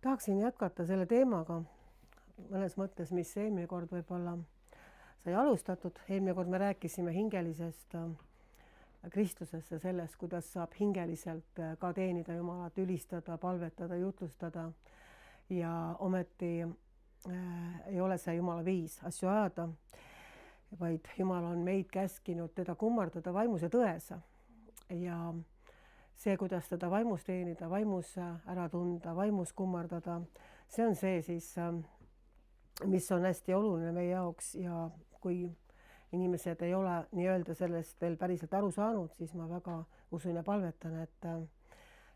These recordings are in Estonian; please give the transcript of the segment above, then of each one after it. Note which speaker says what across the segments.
Speaker 1: Tahaksin jätkata selle teemaga mõnes mõttes, mis eelmine kord võib-olla sai alustatud. Eelmine kord me rääkisime hingelisest Kristusest ja sellest, kuidas saab hingeliselt ka teenida Jumalat, ülistada, palvetada, jutlustada. Ja ometi ei ole see Jumala viis asju ajada, vaid Jumal on meid käskinud teda kummardada vaimus ja tões. Ja see, kuidas teda vaimus teenida, vaimus ära tunda, vaimus kummardada, see on see siis, mis on hästi oluline meie jaoks. Ja kui inimesed ei ole nii-öelda sellest veel päriselt aru saanud, siis ma väga usun ja palvetan,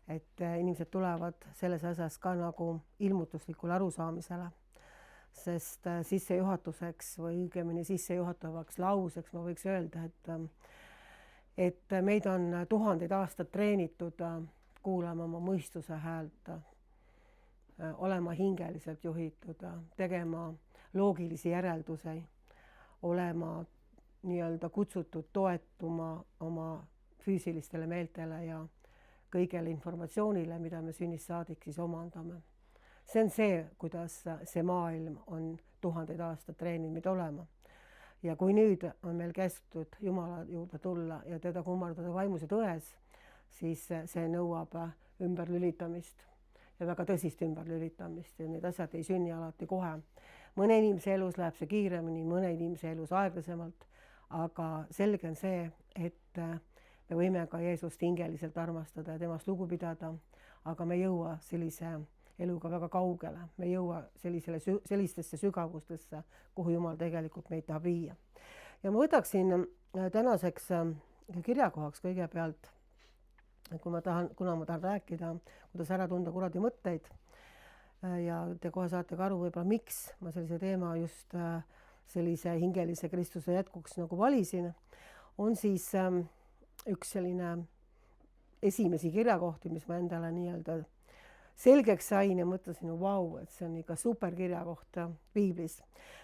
Speaker 1: et inimesed tulevad selles asjas ka nagu ilmutuslikule arusaamisele. Sest sissejuhatuseks või õigemini sissejuhatavaks lauseks ma võiks öelda, et meid on tuhandeid aastaid treenitud kuulama oma mõistuse häält, olema hingeliselt juhitud, tegema loogilisi järeldusi, olema nii-öelda kutsutud toetuma oma füüsilistele meeltele ja kõigele informatsioonile, mida me sünnist saadik siis omandame. See on see, kuidas see maailm on tuhandeid aastaid treeninud olema. Ja kui nüüd on meil kästud Jumala juurde tulla ja teda kummardada vaimus ja tões, siis see nõuab ümberlülitamist ja väga tõsist ümberlülitamist ja need asjad ei sünni alati kohe. Mõne inimese elus läheb see kiiremini, mõne inimese elus aeglasemalt, aga selge on see, et me võime ka Jeesust hingeliselt armastada ja temast lugu pidada, aga me ei jõua sellise eluga väga kaugele, me ei jõua sellistesse sügavustesse, kuhu Jumal tegelikult meid tahab viia. Ja ma võtaksin tänaseks kirjakohaks kõigepealt, kuna ma tahan rääkida, kuidas ära tunda kuradi mõtteid ja te kohe saate ka aru võib-olla, miks ma sellise teema just sellise hingelise Kristuse jätkuks nagu valisin, on siis üks selline esimesi kirjakohti, mis ma endale nii-öelda selgeks sain ja mõtlesin, vau, et see on ikka super kirjakoht Piiblis.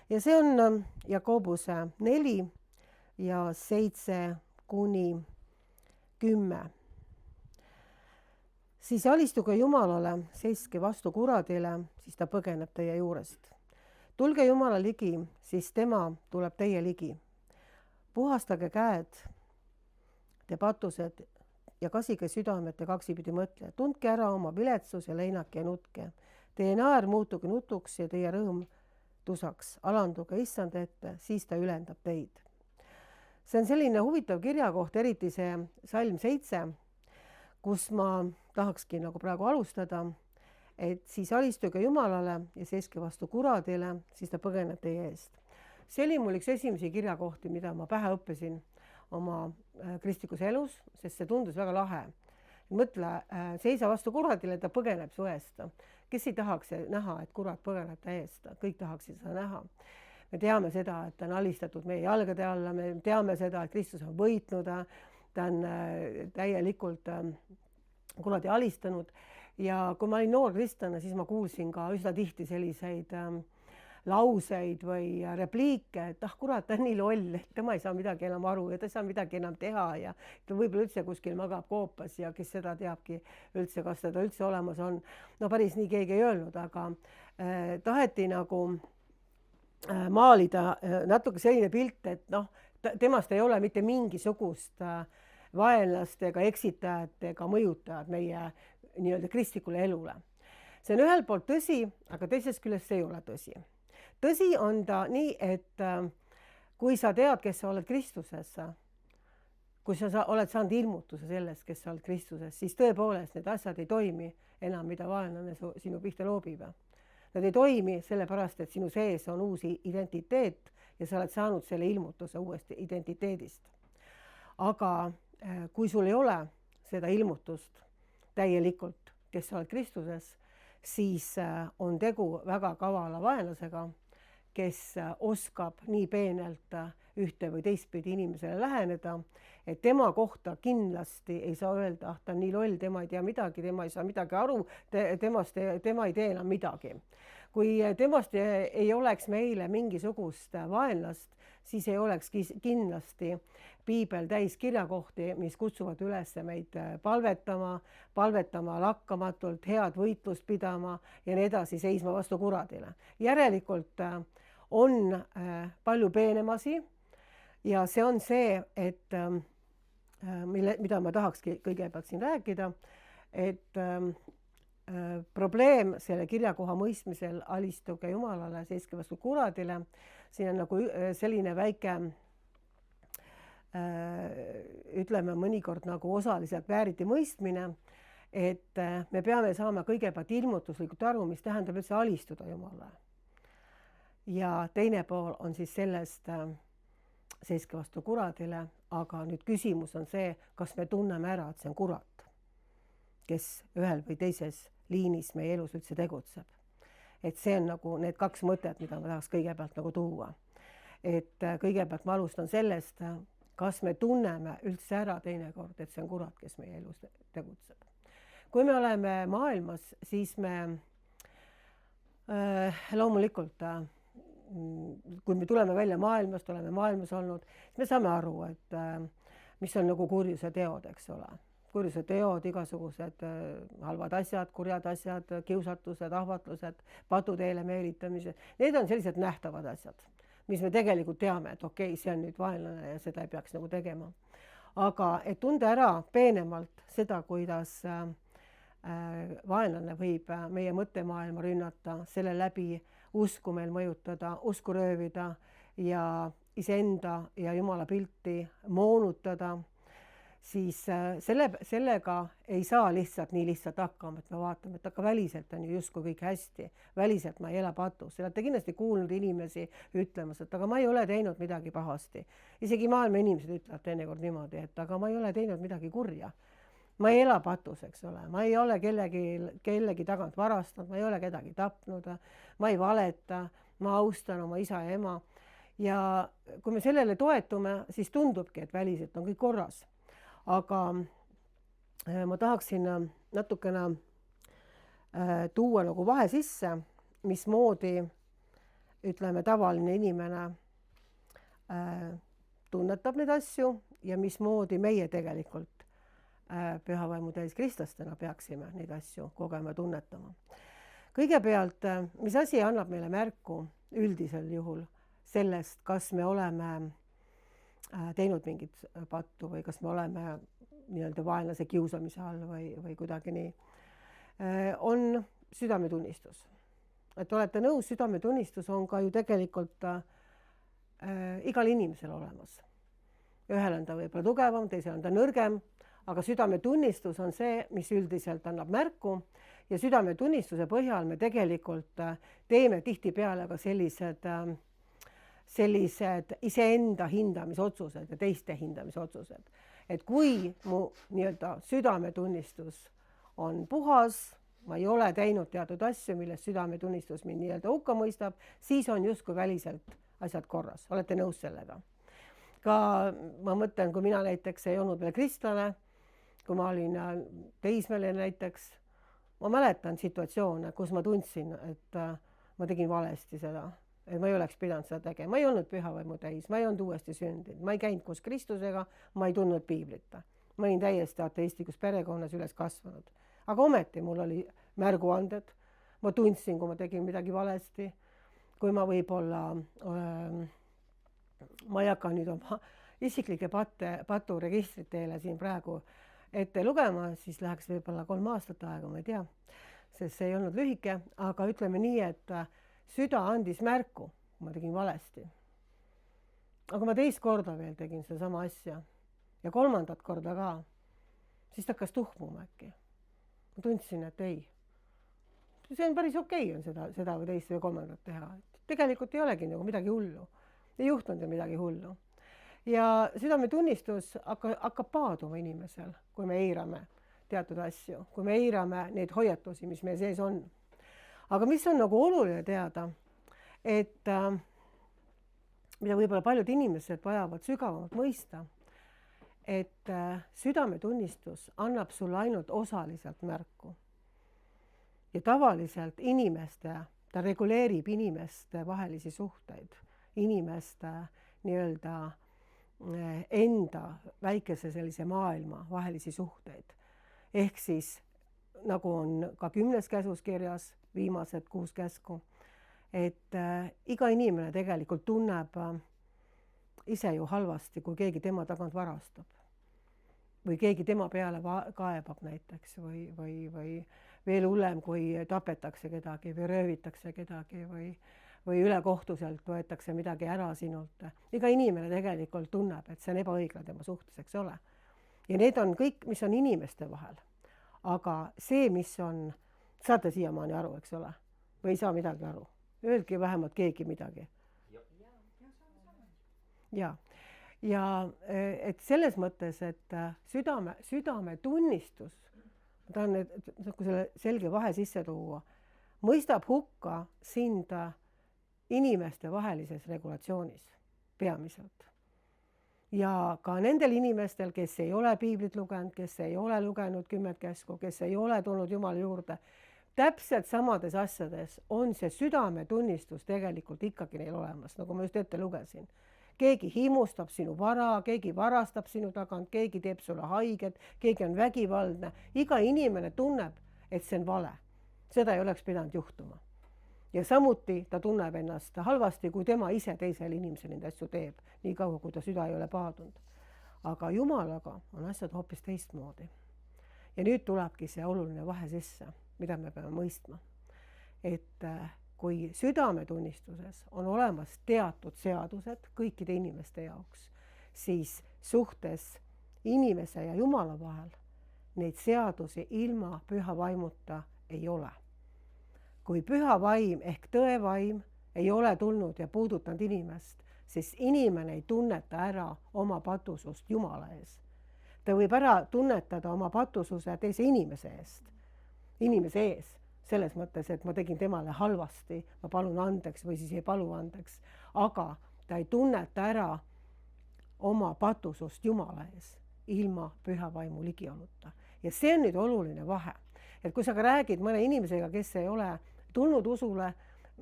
Speaker 1: Ja see on Jakobuse 4 ja 7-10. Siis alistuge Jumalale, seiske vastu kuradile, siis ta põgeneb teie juurest. Tulge Jumala ligi, siis tema tuleb teie ligi. Puhastage käed, te patused ja kasige südamet ja kaksipidi mõtle. Tundke ära oma viletsus ja leinake ja nutke. Teie naer muutuge nutuks ja teie rõõm tusaks. Alanduge issand ette, siis ta ülendab teid. See on selline huvitav kirjakoht, eriti see salm 7, kus ma tahakski nagu praegu alustada, et siis alistuge Jumalale ja seiske vastu kuradile, siis ta põgeneb teie eest. See oli mul üks esimesi kirjakohti, mida ma pähe õppisin oma kristlikus elus, sest see tundus väga lahe. Mõtle, seisa vastu kuradile, ta põgeneb su eest. Kes ei tahaks näha, et kurat põgeneb ta eest? Kõik tahaksid seda näha. Me teame seda, et ta on alistatud meie jalgade alla, me teame seda, et Kristus on võitnud, ta on täielikult kuradi alistanud. Ja kui ma olin noor kristlane, siis ma kuulsin ka üsna tihti selliseid lauseid või repliike, et kurat, ta on nii loll, et tema ei saa midagi enam aru ja ta ei saa midagi enam teha ja ta võib-olla üldse kuskil magab koopas ja kes seda teabki üldse, kas teda üldse olemas on. No päris nii keegi ei öelnud, aga taheti nagu maalida natuke selline pilt, et temast ei ole mitte mingisugust vaenlast ega eksitajat ega mõjutajat meie nii-öelda kristlikule elule. See on ühelt poolt tõsi, aga teisest küljest ei ole tõsi. Tõsi on ta nii, et kui sa tead, kes sa oled Kristuses, kui sa oled saanud ilmutuse sellest, kes sa oled Kristuses, siis tõepoolest need asjad ei toimi enam, mida vaenlane sinu pihta loobib. Nad ei toimi sellepärast, et sinu sees on uus identiteet ja sa oled saanud selle ilmutuse uuest identiteedist. Aga kui sul ei ole seda ilmutust täielikult, kes sa oled Kristuses, siis on tegu väga kavala vaenlasega, kes oskab nii peenelt ühte või teistpidi inimesele läheneda, et tema kohta kindlasti ei saa öelda, ta on nii loll, tema ei tea midagi, tema ei saa midagi aru, tema ei tee enam midagi. Kui temast ei oleks meile mingisugust vaenlast, siis ei oleks kindlasti piibel täis kirjakohti, mis kutsuvad üles meid palvetama lakkamatult, head võitlust pidama ja nii edasi, seisma vastu kuradile. Järelikult on palju peenemasi ja see on see, et mida ma tahakski kõigepealt siin rääkida, et probleem selle kirjakoha mõistmisel alistuge Jumalale, seiske vastu kuradile, siin on nagu selline väike, ütleme mõnikord nagu osaliselt vääriti mõistmine, et me peame saama kõigepealt ilmutuslikult aru, mis tähendab üldse alistuda Jumalale. Ja teine pool on siis sellest seiske vastu kuradile, aga nüüd küsimus on see, kas me tunneme ära, et see on kurat, kes ühel või teises liinis meie elus üldse tegutseb. Et see on nagu need kaks mõtet, mida ma tahaks kõigepealt nagu tuua. Et kõigepealt ma alustan sellest, kas me tunneme üldse ära teinekord, et see on kurat, kes meie elus tegutseb. Kui me oleme maailmas, siis me loomulikult kui me tuleme välja maailmast, oleme maailmas olnud, siis me saame aru, et mis on nagu kurjuse teod, eks ole. Kurjuse teod, igasugused halvad asjad, kurjad asjad, kiusatused, ahvatlused, patuteele meelitamised. Need on sellised nähtavad asjad, mis me tegelikult teame, et okei, see on nüüd vaenlane ja seda ei peaks nagu tegema. Aga et tunda ära peenemalt seda, kuidas vaenlane võib meie mõttemaailma rünnata, selle läbi usku meil mõjutada, usku röövida ja iseenda ja Jumala pilti moonutada, siis sellega ei saa lihtsalt nii lihtsalt hakkama, et me vaatame, et aga väliselt on ju justkui kõik hästi, väliselt ma ei ela patus. Olete kindlasti kuulnud inimesi ütlemas, et aga ma ei ole teinud midagi pahasti. Isegi maailma inimesed ütlevad teinekord niimoodi, et aga ma ei ole teinud midagi kurja. Ma ei ela patus, eks ole, ma ei ole kellegi tagant varastanud, ma ei ole kedagi tapnud, ma ei valeta, ma austan oma isa ja ema. Ja kui me sellele toetume, siis tundubki, et väliselt on kõik korras. Aga ma tahaksin natukene tuua nagu vahe sisse, mismoodi, ütleme, tavaline inimene tunnetab neid asju ja mismoodi meie tegelikult pühavaimu täis kristlastena peaksime neid asju kogema ja tunnetama. Kõigepealt, mis asi annab meile märku üldisel juhul sellest, kas me oleme teinud mingit pattu või kas me oleme nii-öelda vaenlase kiusamise all või kuidagi nii, on südametunnistus. Et olete nõus, südametunnistus on ka ju tegelikult igal inimesel olemas. Ühel on ta võib-olla tugevam, teisel on ta nõrgem, aga südametunnistus on see, mis üldiselt annab märku ja südametunnistuse põhjal me tegelikult teeme tihtipeale ka sellised iseenda hindamisotsused ja teiste hindamisotsused. Et kui mu nii-öelda südametunnistus on puhas, ma ei ole teinud teatud asju, millest südametunnistus mind nii-öelda hukka mõistab, siis on justkui väliselt asjad korras. Olete nõus sellega? Ka ma mõtlen, kui mina näiteks ei olnud veel kristlane, kui ma olin teismeline näiteks, ma mäletan situatsioone, kus ma tundsin, et ma tegin valesti seda, et ma ei oleks pidanud seda tegema. Ma ei olnud pühavaimu täis, ma ei olnud uuesti sündinud, ma ei käinud koos Kristusega, ma ei tundnud piiblita. Ma olin täiesti ateistlikus perekonnas üles kasvanud. Aga ometi mul oli märguanded, ma tundsin, kui ma tegin midagi valesti, kui ma võib-olla, ma ei hakka nüüd oma isiklike paturegistrit teile siin praegu ette lugema, siis läheks võib-olla 3 aastat aega, ma ei tea, sest see ei olnud lühike, aga ütleme nii, et süda andis märku, ma tegin valesti. Aga ma teist korda veel tegin seda sama asja ja 3. korda ka, siis ta hakkas tuhmuma äkki. Ma tundsin, et ei, see on päris okei on seda või teist või 3. teha. Tegelikult ei olegi nagu midagi hullu, ei juhtunud ju midagi hullu. Ja südametunnistus hakkab paaduma inimesel, kui me eirame teatud asju, kui me eirame neid hoiatusi, mis meil sees on. Aga mis on nagu oluline teada, et mida võib-olla paljud inimesed vajavad sügavamalt mõista, et südametunnistus annab sulle ainult osaliselt märku. Ja tavaliselt ta reguleerib inimeste vahelisi suhteid, inimeste nii-öelda enda väikese sellise maailma vahelisi suhteid. Ehk siis, nagu on ka 10. käsus kirjas, viimased 6 käsku, et iga inimene tegelikult tunneb ise ju halvasti, kui keegi tema tagant varastab. Või keegi tema peale kaebab näiteks või veel hullem, kui tapetakse kedagi või röövitakse kedagi või ülekohtuselt võetakse midagi ära sinult. Iga inimene tegelikult tunneb, et see on ebaõiglane tema suhtes, eks ole. Ja need on kõik, mis on inimeste vahel. Aga see, mis on, saate siiamaani aru, eks ole, või ei saa midagi aru. Öelge vähemalt keegi midagi. Ja et selles mõttes, et südame tunnistus, ma tahan selle selge vahe sisse tuua, mõistab hukka sind inimeste vahelises regulatsioonis peamiselt. Ja ka nendel inimestel, kes ei ole piiblit lugenud, kes ei ole lugenud 10 käsku, kes ei ole tulnud Jumala juurde, täpselt samades asjades on see südametunnistus tegelikult ikkagi neil olemas, nagu ma just ette lugesin. Keegi himustab sinu vara, keegi varastab sinu tagant, keegi teeb sulle haiget, keegi on vägivaldne. Iga inimene tunneb, et see on vale. Seda ei oleks pidanud juhtuma. Ja samuti ta tunneb ennast halvasti, kui tema ise teisele inimesele neid asju teeb, nii kaua, kui ta süda ei ole paadunud. Aga Jumalaga on asjad hoopis teistmoodi. Ja nüüd tulebki see oluline vahe sisse, mida me peame mõistma. Et kui südametunnistuses on olemas teatud seadused kõikide inimeste jaoks, siis suhtes inimese ja Jumala vahel neid seadusi ilma püha vaimuta ei ole. Kui püha vaim ehk tõevaim ei ole tulnud ja puudutanud inimest, siis inimene ei tunneta ära oma patusust Jumala ees. Ta võib ära tunnetada oma patususe teise inimese ees. Selles mõttes, et ma tegin temale halvasti, ma palun andeks või siis ei palu andeks, aga ta ei tunneta ära oma patusust Jumala ees ilma püha vaimu ligioluta. Ja see on nüüd oluline vahe. Et kui sa ka räägid mõne inimesega, kes ei ole tulnud usule,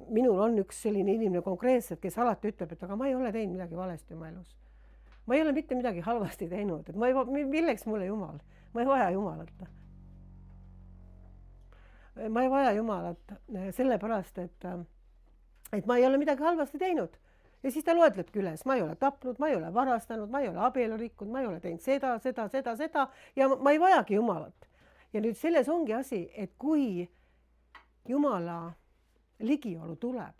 Speaker 1: minul on üks selline inimene konkreetselt, kes alati ütleb, et aga ma ei ole teinud midagi valesti oma elus. Ma ei ole mitte midagi halvasti teinud, et milleks mulle Jumal? Ma ei vaja Jumalat. Ma ei vaja Jumalat sellepärast, et ma ei ole midagi halvasti teinud. Ja siis ta loetlebki üles, ma ei ole tapnud, ma ei ole varastanud, ma ei ole abielu rikkunud, ma ei ole teinud seda ja ma ei vajagi Jumalat. Ja nüüd selles ongi asi, et kui Jumala ligiolu tuleb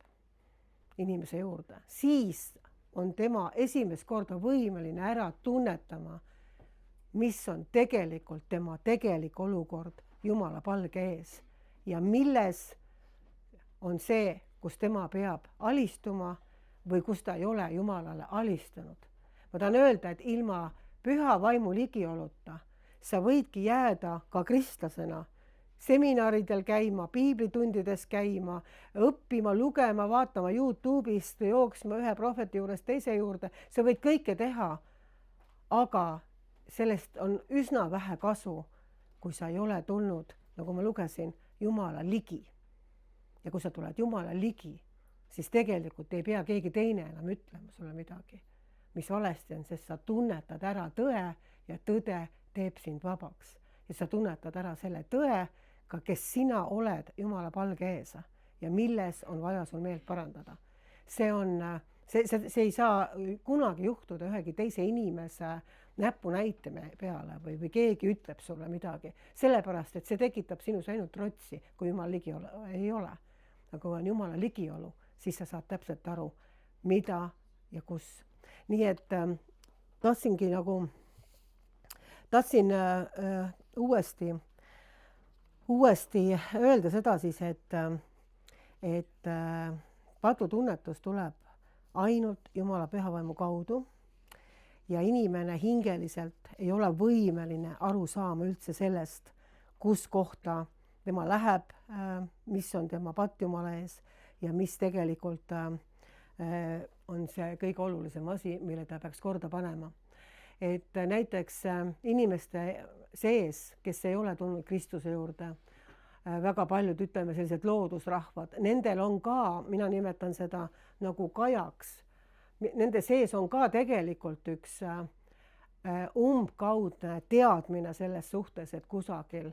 Speaker 1: inimese juurde, siis on tema esimest korda võimeline ära tunnetama, mis on tegelikult tema tegelik olukord Jumala palge ees ja milles on see, kus tema peab alistuma või kus ta ei ole Jumalale alistanud. Ma tahan öelda, et ilma püha vaimu ligioluta sa võidki jääda ka kristlasena seminaridel käima, piiblitundides käima, õppima, lugema, vaatama YouTube'ist, jooksma ühe prohveti juurest teise juurde. Sa võid kõike teha, aga sellest on üsna vähe kasu, kui sa ei ole tulnud, nagu ma lugesin, Jumala ligi. Ja kui sa tuled Jumala ligi, siis tegelikult ei pea keegi teine enam ütlema sulle midagi, mis valesti on, sest sa tunnetad ära tõe ja tõde teeb sind vabaks. Ja sa tunnetad ära selle tõe, ka kes sina oled Jumala palge ees ja milles on vaja sul meelt parandada. See ei saa kunagi juhtuda ühegi teise inimese näpunäite peale või keegi ütleb sulle midagi. Sellepärast, et see tekitab sinus ainult trotsi, kui Jumal ligi ei ole. Aga kui on Jumala ligiolu, siis sa saad täpselt aru, mida ja kus. Nii et tahtsin uuesti öelda seda siis, et patutunnetus tuleb ainult Jumala pühavaimu kaudu ja inimene hingeliselt ei ole võimeline aru saama üldse sellest, kus kohta tema läheb, mis on tema patt Jumala ees ja mis tegelikult on see kõige olulisem asi, mille ta peaks korda panema. Et näiteks inimeste sees, kes ei ole tulnud Kristuse juurde, väga paljud, ütleme, sellised loodusrahvad, nendel on ka, mina nimetan seda nagu kajaks, nende sees on ka tegelikult üks umbkaudne teadmine selles suhtes, et kusagil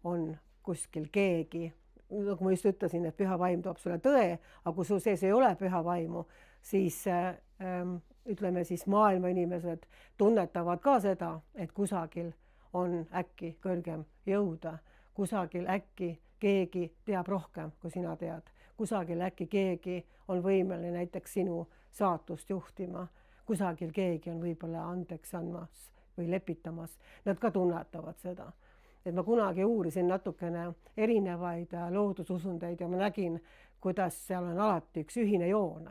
Speaker 1: on kuskil keegi, nagu ma just ütlesin, et püha vaim toob sulle tõe, aga kui sul sees ei ole püha vaimu, siis ütleme siis maailma inimesed tunnetavad ka seda, et kusagil on äkki kõrgem jõuda, kusagil äkki keegi teab rohkem, kui sina tead, kusagil äkki keegi on võimeline näiteks sinu saatust juhtima, kusagil keegi on võib-olla andeks andmas või lepitamas, nad ka tunnetavad seda. Et ma kunagi uurisin natukene erinevaid loodususundeid ja ma nägin, kuidas seal on alati üks ühine joon.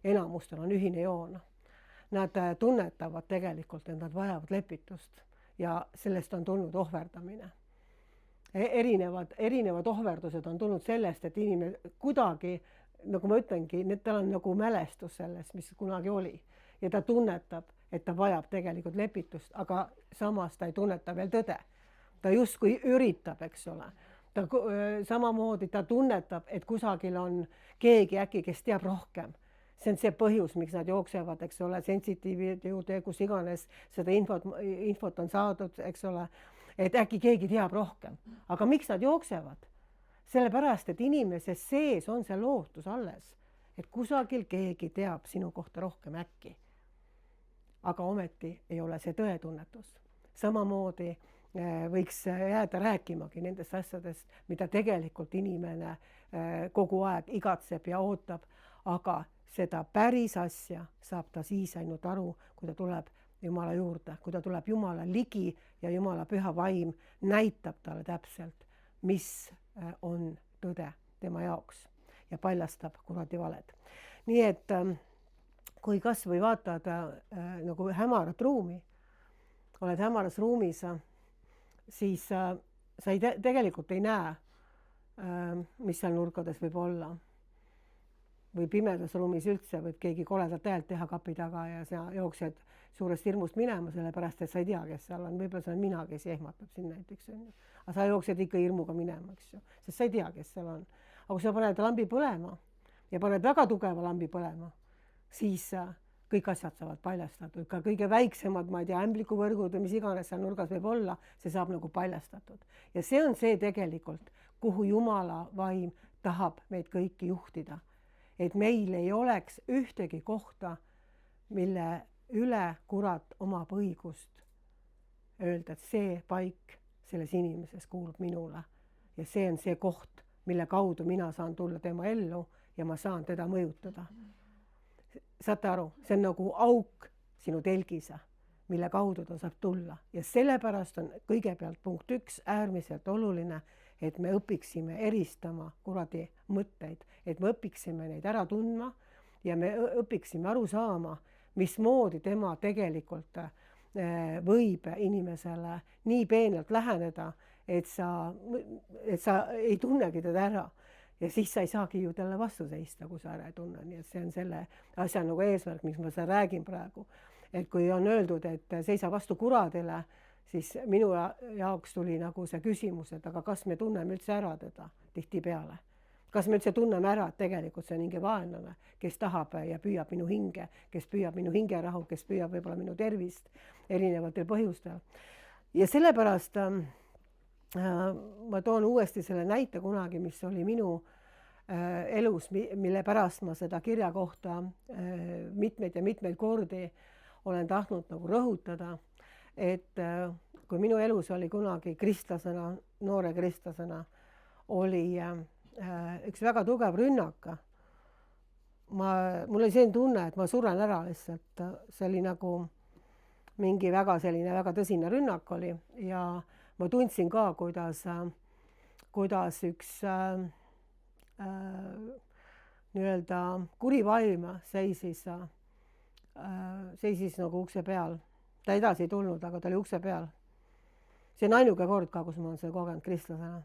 Speaker 1: Enamustel on ühine joon. Nad tunnetavad tegelikult, et nad vajavad lepitust ja sellest on tulnud ohverdamine. Erinevad ohverdused on tulnud sellest, et inimene kuidagi, nagu ma ütlengi, tal on nagu mälestus sellest, mis kunagi oli. Ja ta tunnetab, et ta vajab tegelikult lepitust, aga samas ta ei tunneta veel tõde. Ta justkui üritab, eks ole. Samamoodi ta tunnetab, et kusagil on keegi äkki, kes teab rohkem. See on see põhjus, miks nad jooksevad, eks ole, sensitiivide juurde, kus iganes seda infot on saadud, eks ole, et äkki keegi teab rohkem. Aga miks nad jooksevad? Sellepärast, et inimese sees on see lootus alles, et kusagil keegi teab sinu kohta rohkem äkki. Aga ometi ei ole see tõetunnetus. Samamoodi võiks jääda rääkimagi nendest asjadest, mida tegelikult inimene kogu aeg igatseb ja ootab, aga seda päris asja saab ta siis ainult aru, kui ta tuleb Jumala juurde, kui ta tuleb Jumala ligi ja Jumala püha vaim näitab talle täpselt, mis on tõde tema jaoks ja paljastab kuradi valed. Nii et kui kas või vaatad nagu hämarat ruumi, oled hämaras ruumis, siis sa tegelikult ei näe, mis seal nurkades võib olla. Või pimedas ruumis üldse võib keegi koledalt häält teha kapi taga ja sa jooksed suurest hirmust minema, sellepärast, et sa ei tea, kes seal on. Võib-olla see on mina, kes ehmatab siin näiteks. Aga sa jooksed ikka hirmuga minema, eks ju, sest sa ei tea, kes seal on. Aga kui sa paned lambi põlema ja paned väga tugeva lambi põlema, siis kõik asjad saavad paljastatud. Ka kõige väiksemad, ma ei tea, ämblikuvõrgud või mis iganes seal nurgas võib olla, see saab nagu paljastatud. Ja see on see tegelikult, kuhu Jumala vaim tahab meid kõiki juhtida. Et meil ei oleks ühtegi kohta, mille üle kurat omab õigust öelda, et see paik selles inimeses kuulub minule. Ja see on see koht, mille kaudu mina saan tulla tema ellu ja ma saan teda mõjutada. Saate aru, see on nagu auk sinu telgisa, mille kaudu ta saab tulla. Ja sellepärast on kõigepealt punkt 1 äärmiselt oluline, et me õpiksime eristama kuradi mõtteid, et me õpiksime neid ära tundma ja me õpiksime aru saama, mismoodi tema tegelikult võib inimesele nii peenelt läheneda, et sa ei tunnegi teda ära. Ja siis sa ei saagi ju talle vastu seista, kui sa ära ei tunne. Nii et see on selle asja nagu eesmärk, miks ma seda räägin praegu. Et kui on öeldud, et seisa vastu kuradele, siis minu jaoks tuli nagu see küsimus, et aga kas me tunneme üldse ära teda tihtipeale? Kas me üldse tunneme ära, et tegelikult see on mingi vaenlane, kes tahab ja püüab minu hinge, kes püüab minu hingerahu, kes püüab võib-olla minu tervist erinevatel põhjustel. Ja sellepärast ma toon uuesti selle näite kunagi, mis oli minu elus, mille pärast ma seda kirja kohta mitmeid ja mitmeid kordi olen tahtnud nagu rõhutada, et kui minu elus oli kunagi kristlasena, noore kristlasena, oli üks väga tugev rünnak. Mul oli selline tunne, et ma suren ära lihtsalt. See oli nagu mingi väga tõsine rünnak oli ja ma tundsin ka, kuidas üks nii-öelda kurivaim seisis nagu ukse peal. Ta edasi ei tulnud, aga ta oli ukse peal. See on ainuke kord ka, kus ma olen seda kogenud kristlasena.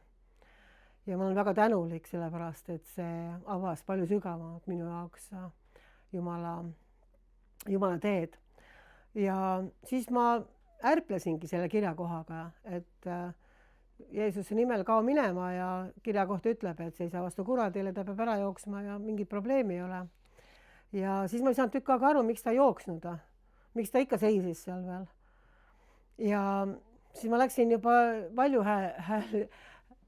Speaker 1: Ja ma olen väga tänulik sellepärast, et see avas palju sügavamalt minu jaoks Jumala teed. Ja siis ma ärplesingi selle kirjakohaga, et Jeesuse nimel kao minema ja kirjakoht ütleb, et see ei saa vastu kuradile, ta peab ära jooksma ja mingit probleemi ei ole. Ja siis ma ei saanud tükk aega aru, miks ta jooksnud, miks ta ikka seisis seal veel. Ja siis ma läksin juba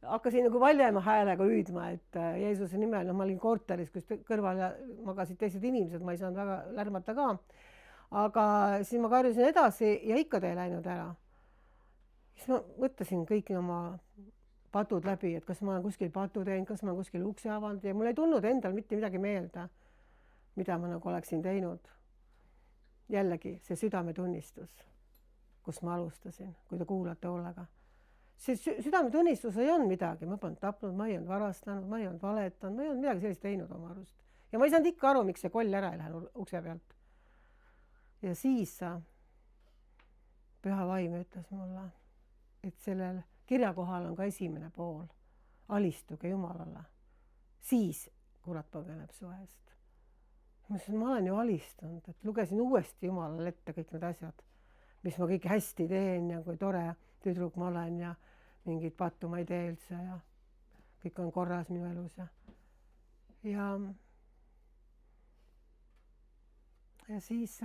Speaker 1: hakkasin nagu valjema häälega hüüdma, et Jeesuse nimel, ma olin korteris, kus kõrval magasid teised inimesed, ma ei saanud väga lärmata ka. Aga siis ma karjusin edasi ja ikka ta ei läinud ära. Siis ma mõtlesin kõik oma patud läbi, et kas ma olen kuskil patu teinud, kas ma olen kuskil ukse avanud ja mul ei tulnud endal mitte midagi meelde, mida ma nagu oleksin teinud. Jällegi see südametunnistus, kus ma alustasin, kui te kuulate hoolega. See südametunnistus ei olnud midagi, ma polnud tapnud, ma ei olnud varastanud, ma ei olnud valetanud, ma ei olnud midagi sellist teinud oma arust. Ja ma ei saanud ikka aru, miks see koll ära ei läinud ukse pealt. Ja siis Püha Vaim ütles mulle, et sellel kirjakohal on ka esimene pool. Alistuge Jumalale. Siis kurat põgeneb su eest. Ma ütlesin, ma olen ju alistunud, et lugesin uuesti Jumalale ette kõik need asjad, mis ma kõik hästi teen ja kui tore tüdruk ma olen ja mingit pattu ma ei tee üldse ja kõik on korras minu elus. Ja siis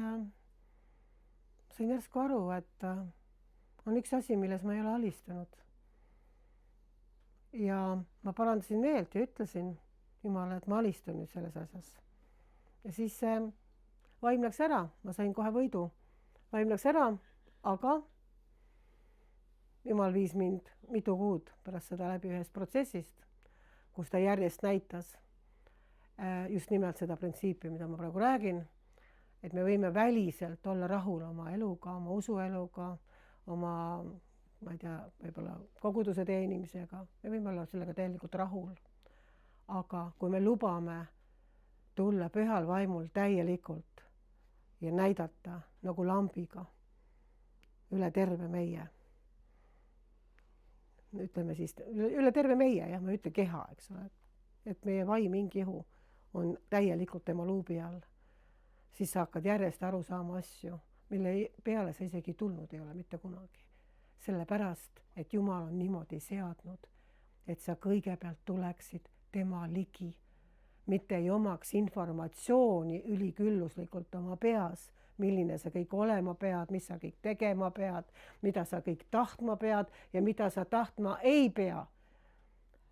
Speaker 1: sain järsku aru, et on üks asi, milles ma ei ole alistunud. Ja ma parandasin meelt ja ütlesin Jumalale, et ma alistun nüüd selles asjas. Ja siis vaim läks ära, ma sain kohe võidu. Vaim läks ära, aga Jumal viis mind mitu kuud pärast seda läbi ühest protsessist, kus ta järjest näitas just nimelt seda printsiipi, mida ma praegu räägin, et me võime väliselt olla rahul oma eluga, oma usueluga, oma, ma ei tea, võib-olla koguduse teenimisega, me võime olla sellega täielikult rahul. Aga kui me lubame tulla Pühal Vaimul täielikult ja näidata nagu lambiga üle terve meie, ütleme siis üle terve meie, jah, ma ei ütle keha, eks ole, et meie vaim, hing, ihu on täielikult tema luubi all, siis sa hakkad järjest aru saama asju, mille peale sa isegi tulnud ei ole mitte kunagi. Sellepärast, et Jumal on niimoodi seadnud, et sa kõigepealt tuleksid tema ligi, mitte ei omaks informatsiooni ülikülluslikult oma peas, milline sa kõik olema pead, mis sa kõik tegema pead, mida sa kõik tahtma pead ja mida sa tahtma ei pea.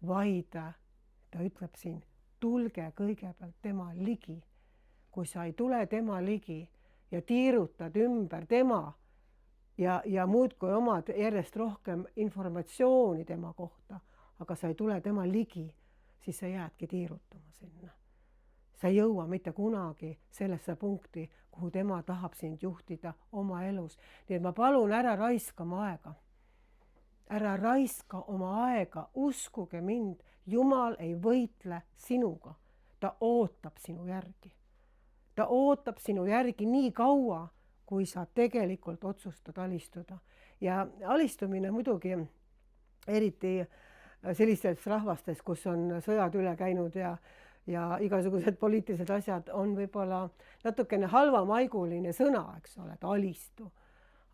Speaker 1: Vaid ta ütleb siin, tulge kõigepealt tema ligi. Kui sa ei tule tema ligi ja tiirutad ümber tema ja muudkui omad järjest rohkem informatsiooni tema kohta, aga sa ei tule tema ligi, siis sa jäädki tiirutama sinna. Sa ei jõua mitte kunagi sellesse punkti, kuhu tema tahab sind juhtida oma elus. Nii et ma palun, ära raiska oma aega. Ära raiska oma aega, uskuge mind, Jumal ei võitle sinuga. Ta ootab sinu järgi. Ta ootab sinu järgi nii kaua, kui sa tegelikult otsustad alistuda. Ja alistumine muidugi eriti sellistes rahvastes, kus on sõjad üle käinud ja igasugused poliitilised asjad on võib-olla natukene halvamaiguline sõna, eks ole, et alistu.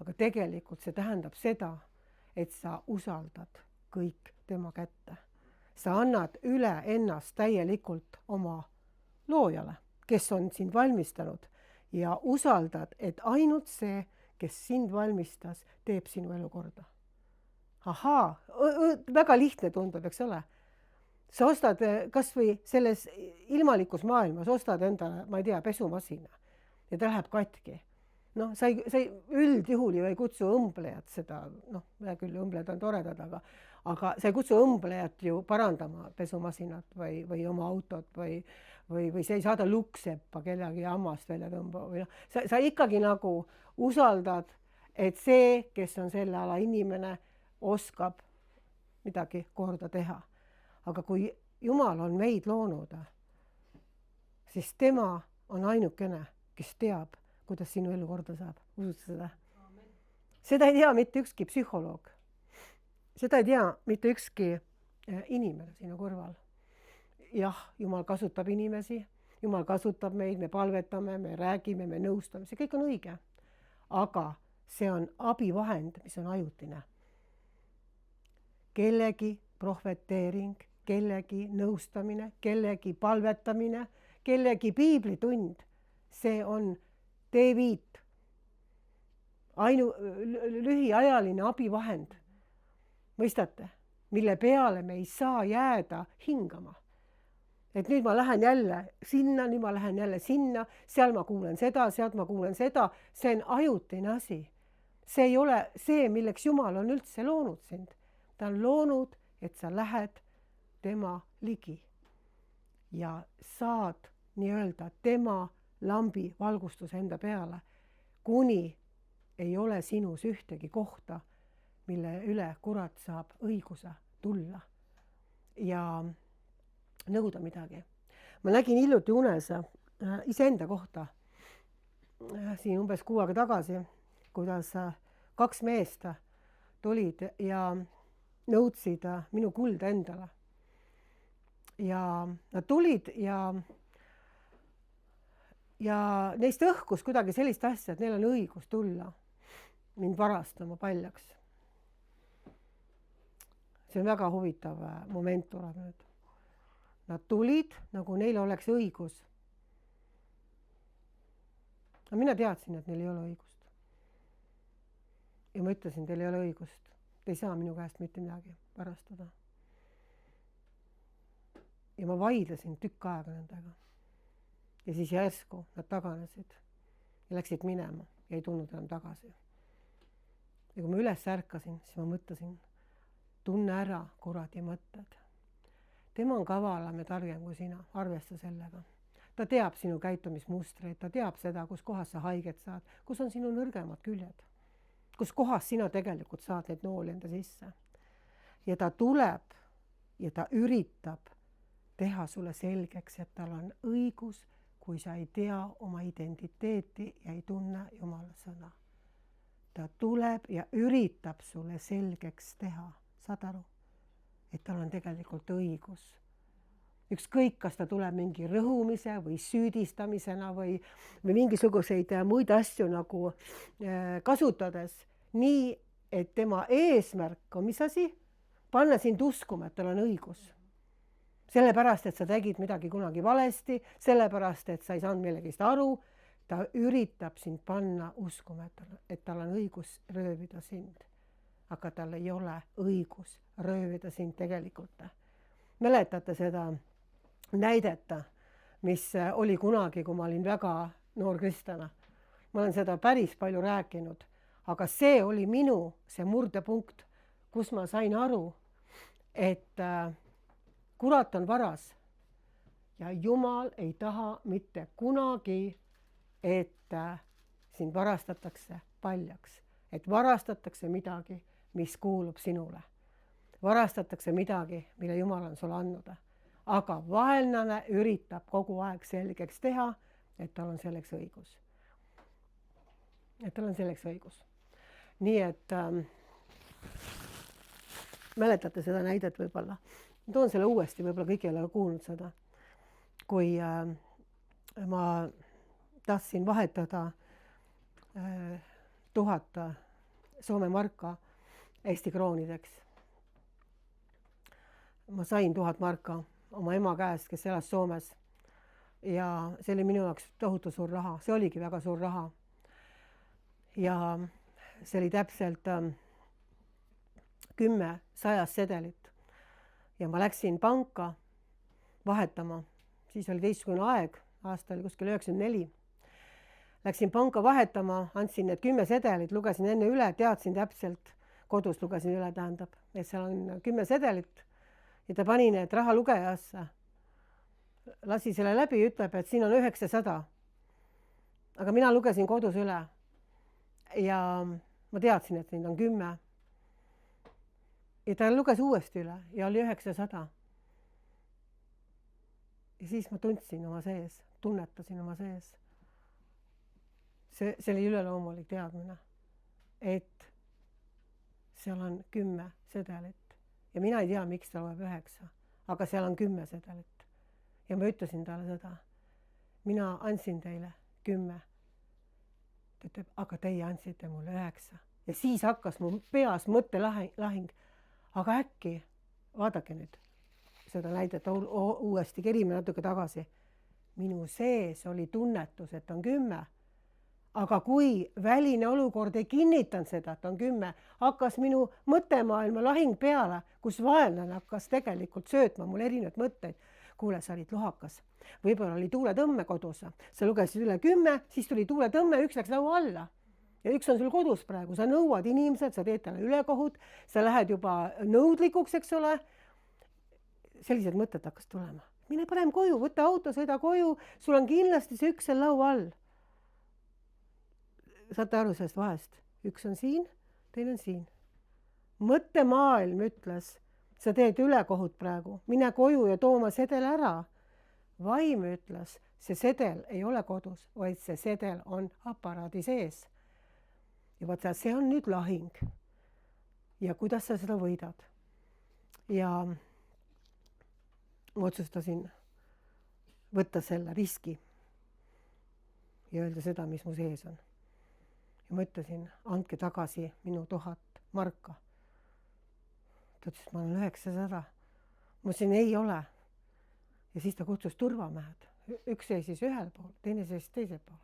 Speaker 1: Aga tegelikult see tähendab seda, et sa usaldad kõik tema kätte. Sa annad üle ennast täielikult oma loojale, kes on sind valmistanud ja usaldad, et ainult see, kes sind valmistas, teeb sinu elu korda. Ahaa, väga lihtne tundub, eks ole. Sa ostad kas või selles ilmalikus maailmas, ostad endale, ma ei tea, pesumasina ja ta läheb katki. No, sa ei üldjuhul ju ei kutsu õmblejat seda, hea küll, õmblejad on toredad, aga sa ei kutsu õmblejat ju parandama pesumasinat või oma autot või sa ei saada lukseppa kellegi hammast välja tõmba. Sa ikkagi nagu usaldad, et see, kes on selle ala inimene, oskab midagi korda teha. Aga kui Jumal on meid loonud, siis tema on ainukene, kes teab, kuidas sinu elu korda saab. Usud seda? Amen. Seda ei tea mitte ükski psühholoog. Seda ei tea mitte ükski inimene sinu kõrval. Jah, Jumal kasutab inimesi Jumal kasutab meid, me palvetame, me räägime, me nõustame, see kõik on õige. Aga see on abivahend, mis on ajutine. Kellegi prohveteering, kellegi nõustamine, kellegi palvetamine, kellegi piiblitund, see on teeviit, lühiajaline abivahend, mõistate, mille peale me ei saa jääda hingama. Et nüüd ma lähen jälle sinna, nüüd ma lähen jälle sinna, seal ma kuulen seda, sealt ma kuulen seda, see on ajutine asi. See ei ole see, milleks Jumal on üldse loonud sind. Ta on loonud, et sa lähed tema ligi ja saad nii-öelda tema lambi valgustuse enda peale, kuni ei ole sinus ühtegi kohta, mille üle kurat saab õiguse tulla ja nõuda midagi. Ma nägin hiljuti unes iseenda kohta siin umbes 6 aega tagasi, kuidas 2 meest tulid ja nõudsid minu kulda endale. Ja nad tulid ja neist õhkus kuidagi sellist asja, et neil on õigus tulla mind varastama paljaks. See on väga huvitav moment tuleb nüüd. Nad tulid, nagu neil oleks õigus. Aga mina teadsin, et neil ei ole õigust. Ja ma ütlesin, teil ei ole õigust. Te ei saa minu käest mitte midagi varastada. Ja ma vaidlesin tükk aega nendega. Ja siis järsku nad taganesid ja läksid minema ja ei tulnud enam tagasi. Ja kui ma üles ärkasin, siis ma mõtlesin, tunne ära kuradi mõtted. Tema on kavalam ja targem kui sina, arvesta sellega. Ta teab sinu käitumismustreid, ta teab seda, kus kohas sa haiget saad, kus on sinu nõrgemad küljed, kus kohas sina tegelikult saad neid nooli enda sisse. Ja ta tuleb ja ta üritab teha sulle selgeks, et tal on õigus, kui sa ei tea oma identiteeti ja ei tunne Jumala sõna. Ta tuleb ja üritab sulle selgeks teha, saad aru? Et tal on tegelikult õigus. Ükskõik, kas ta tuleb mingi rõhumise või süüdistamisena või mingisuguseid muid asju nagu kasutades, nii et tema eesmärk on mis asi? Panna sind uskuma, et tal on õigus. Sellepärast, et sa tegid midagi kunagi valesti, sellepärast, et sa ei saanud millegist aru, ta üritab sind panna uskuma, et tal on õigus röövida sind. Aga tal ei ole õigus röövida sind tegelikult. Mäletate seda näidet, mis oli kunagi, kui ma olin väga noor kristlane. Ma olen seda päris palju rääkinud, aga see oli see murdepunkt, kus ma sain aru, et kurat on varas ja Jumal ei taha mitte kunagi, et sind varastatakse paljaks, et varastatakse midagi, mis kuulub sinule. Varastatakse midagi, mille Jumal on sulle andnud. Aga vaenlane üritab kogu aeg selgeks teha, et tal on selleks õigus. Et tal on selleks õigus. Nii et mäletate seda näidet võib-olla. Toon selle uuesti, võib-olla kõik ei ole kuulnud seda. Kui ma tahtsin vahetada 1000 Soome marka Eesti kroonideks. Ma sain 1000 marka oma ema käest, kes elas Soomes. Ja see oli minu jaoks tohutu suur raha. See oligi väga suur raha. Ja see oli täpselt 10 100 sedelit. Ja ma läksin panka vahetama. Siis oli teistsugune aeg, aasta oli kuskil 94. Läksin panka vahetama, andsin need 10 sedelit, lugesin enne üle, teadsin täpselt, kodus lugesin üle, tähendab, et seal on 10 sedelit ja ta pani need raha lugejasse. Lasi selle läbi, ütleb, et siin on 900. Aga mina lugesin kodus üle ja ma teadsin, et neid on 10. Ja ta luges uuesti üle ja oli 900. Ja siis ma tundsin oma sees, tunnetasin oma sees. See oli üleloomulik teadmine, et seal on 10 sedelit. Ja mina ei tea, miks ta loeb 9, aga seal on 10 sedelit. Ja ma ütlesin talle seda, mina andsin teile 10. Ta ütleb, aga teie andsite mulle 9. Ja siis hakkas mu peas mõttelahing. Aga äkki, vaadake nüüd seda näidet uuesti, kerime natuke tagasi. Minu sees oli tunnetus, et on 10. Aga kui väline olukord ei kinnitanud seda, et on 10, hakkas minu mõttemaailma lahing peale, kus vaenlane hakkas tegelikult söötma mul erinevaid mõtteid. Kuule, sa olid lohakas. Võib-olla oli tuuletõmme kodus. Sa lugesid üle 10, siis tuli tuuletõmme, 1 läks laua alla. Ja 1 on sul kodus praegu. Sa nõuad inimesed, sa teed talle ülekohut, sa lähed juba nõudlikuks, eks ole. Sellised mõtted hakkas tulema. Mine parem koju, võta auto, sõida koju. Sul on kindlasti see 1 seal laua all. Saate aru sellest vahest? 1 on siin, teine on siin. Mõttemaailm ütles, sa teed ülekohut praegu, mine koju ja too oma sedel ära. Vaim ütles, see sedel ei ole kodus, vaid see sedel on aparaadi sees. Ja vaata, see on nüüd lahing. Ja kuidas sa seda võidad? Ja ma otsustasin võtta selle riski ja öelda seda, mis mu sees on. Ja ma ütlesin, andke tagasi minu 1000 marka. Ta ütles, ma olen 900. Ma ütlesin, ei ole. Ja siis ta kutsus turvamehed. Üks seisis ühel pool, teine seisis teisel pool.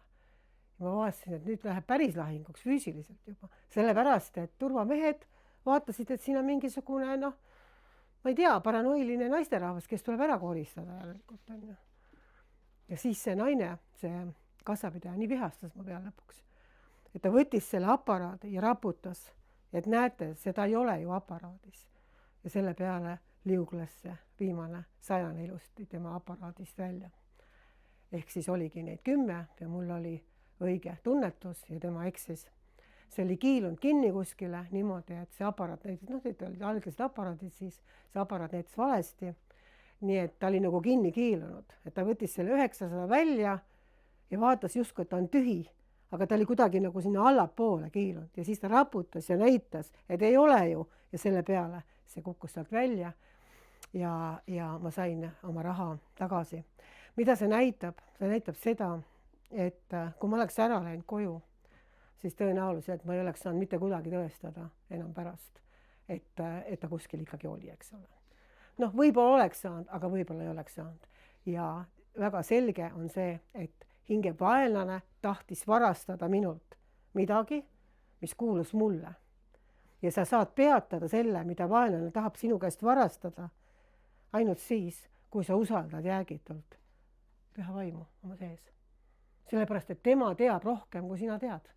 Speaker 1: Ja ma vaatasin, et nüüd läheb päris lahinguks füüsiliselt juba. Sellepärast, et turvamehed vaatasid, et siin on mingisugune, ma ei tea, paranoiline naisterahvas, kes tuleb ära koristada järelikult. Ja siis see naine, see kassapidaja, nii vihastas ma peale lõpuks. Et ta võttis selle aparaadi ja raputas, et näete, seda ei ole ju aparaadis. Ja selle peale liugles see viimane 100 ilusti tema aparaadist välja. Ehk siis oligi neid 10 ja mul oli õige tunnetus ja tema eksis. See oli kiilunud kinni kuskile niimoodi, et see aparaat näitas, et olid alglased aparaadid, siis see aparaat näitas valesti. Nii et ta oli nagu kinni kiilunud, et ta võttis selle 900 välja ja vaatas justkui, et ta on tühi. Aga ta oli kuidagi nagu sinna allapoole kiilunud ja siis ta raputas ja näitas, et ei ole ju. Ja selle peale see kukkus sealt välja ja ma sain oma raha tagasi. Mida see näitab? See näitab seda, et kui ma oleks ära läinud koju, siis tõenäoliselt ma ei oleks saanud mitte kuidagi tõestada enam pärast, et ta kuskil ikkagi oli, eks ole. Võib-olla oleks saanud, aga võib-olla ei oleks saanud. Ja väga selge on see, et hinge vaenlane tahtis varastada minult midagi, mis kuulus mulle. Ja sa saad peatada selle, mida vaenlane tahab sinu käest varastada, ainult siis, kui sa usaldad jäägitult püha vaimu oma sees. Sellepärast, et tema teab rohkem, kui sina tead.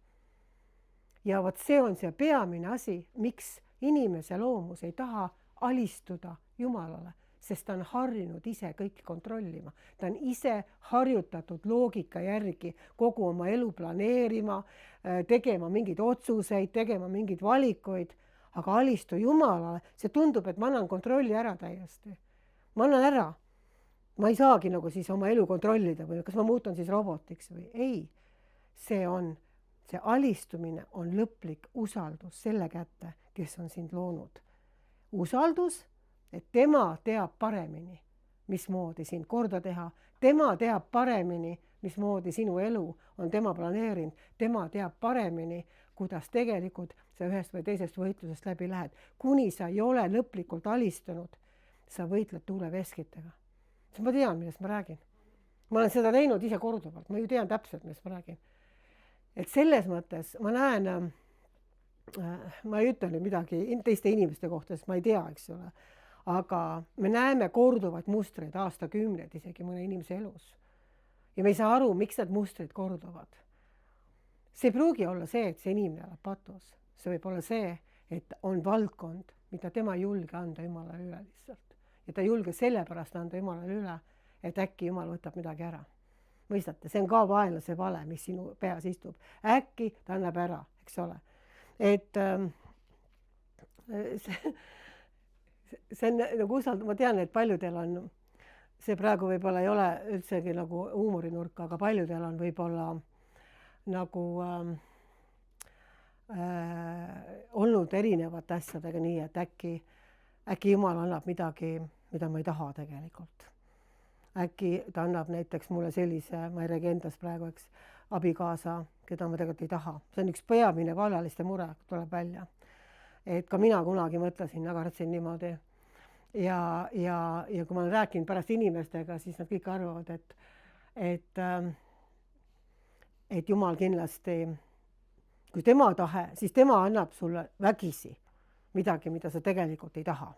Speaker 1: Ja vot see on see peamine asi, miks inimese loomus ei taha alistuda Jumalale, sest ta on harjunud ise kõike kontrollima. Ta on ise harjutatud loogika järgi kogu oma elu planeerima, tegema mingeid otsuseid, tegema mingeid valikuid, aga alistu Jumalale, see tundub, et ma annan kontrolli ära täiesti. Ma annan ära. Ma ei saagi nagu siis oma elu kontrollida või kas ma muutun siis robotiks või ei. See alistumine on lõplik usaldus selle kätte, kes on sind loonud. Usaldus, et tema teab paremini, mismoodi sind korda teha. Tema teab paremini, mismoodi sinu elu on tema planeerinud. Tema teab paremini, kuidas tegelikult sa ühest või teisest võitlusest läbi lähed. Kuni sa ei ole lõplikult alistunud, sa võitled tuuleveskitega. Ma tean, millest ma räägin. Ma olen seda teinud ise korduvalt. Ma ju tean täpselt, millest ma räägin. Et selles mõttes ma näen, ma ei ütle nüüd midagi teiste inimeste kohta, sest ma ei tea, eks ole. Aga me näeme korduvaid mustreid aastakümneid isegi mõne inimese elus. Ja me ei saa aru, miks need mustrid korduvad. See ei pruugi olla see, et see inimene elab patus. See võib olla see, et on valdkond, mida tema ei julge anda Jumalale üle lihtsalt. Ja ta ei julge sellepärast anda Jumalale üle, et äkki Jumal võtab midagi ära. Mõistate, see on ka vaenlase vale, mis sinu peas istub. Äkki ta annab ära, eks ole. Et see on nagu ma tean, et paljudel on, see praegu võib-olla ei ole üldsegi nagu huumorinurk, aga paljudel on võib-olla nagu olnud erinevate asjadega nii, et äkki Jumal annab midagi, mida ma ei taha tegelikult. äkki ta annab näiteks mulle sellise, ma ei räägi endast praegu, eks, abikaasa, keda ma tegelikult ei taha. See on üks peamine vallaliste mure, tuleb välja. Et ka mina kunagi mõtlesin, kartsin niimoodi. Ja kui ma olen rääkinud pärast inimestega, siis nad kõik arvavad, et Jumal kindlasti, kui tema tahe, siis tema annab sulle vägisi midagi, mida sa tegelikult ei taha.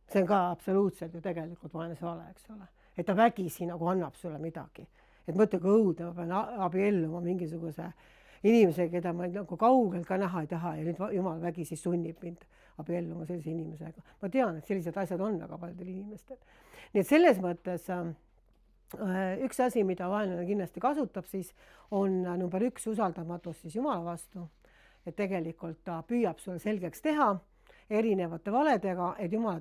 Speaker 1: See on ka absoluutselt ju tegelikult vaenlase vale, eks ole. Et ta vägisi nagu annab sulle midagi. Et mõtle, kui õudne, ma pean abielluma mingisuguse inimesega, keda ma nagu kaugelt ka näha ei taha ja nüüd Jumal vägisi sunnib mind abielluma sellise inimesega. Ma tean, et sellised asjad on väga paljudel inimestel. Nii et selles mõttes üks asi, mida vaenlane kindlasti kasutab, siis on number 1 usaldamatus siis Jumala vastu. Et tegelikult ta püüab sulle selgeks teha erinevate valedega, et Jumala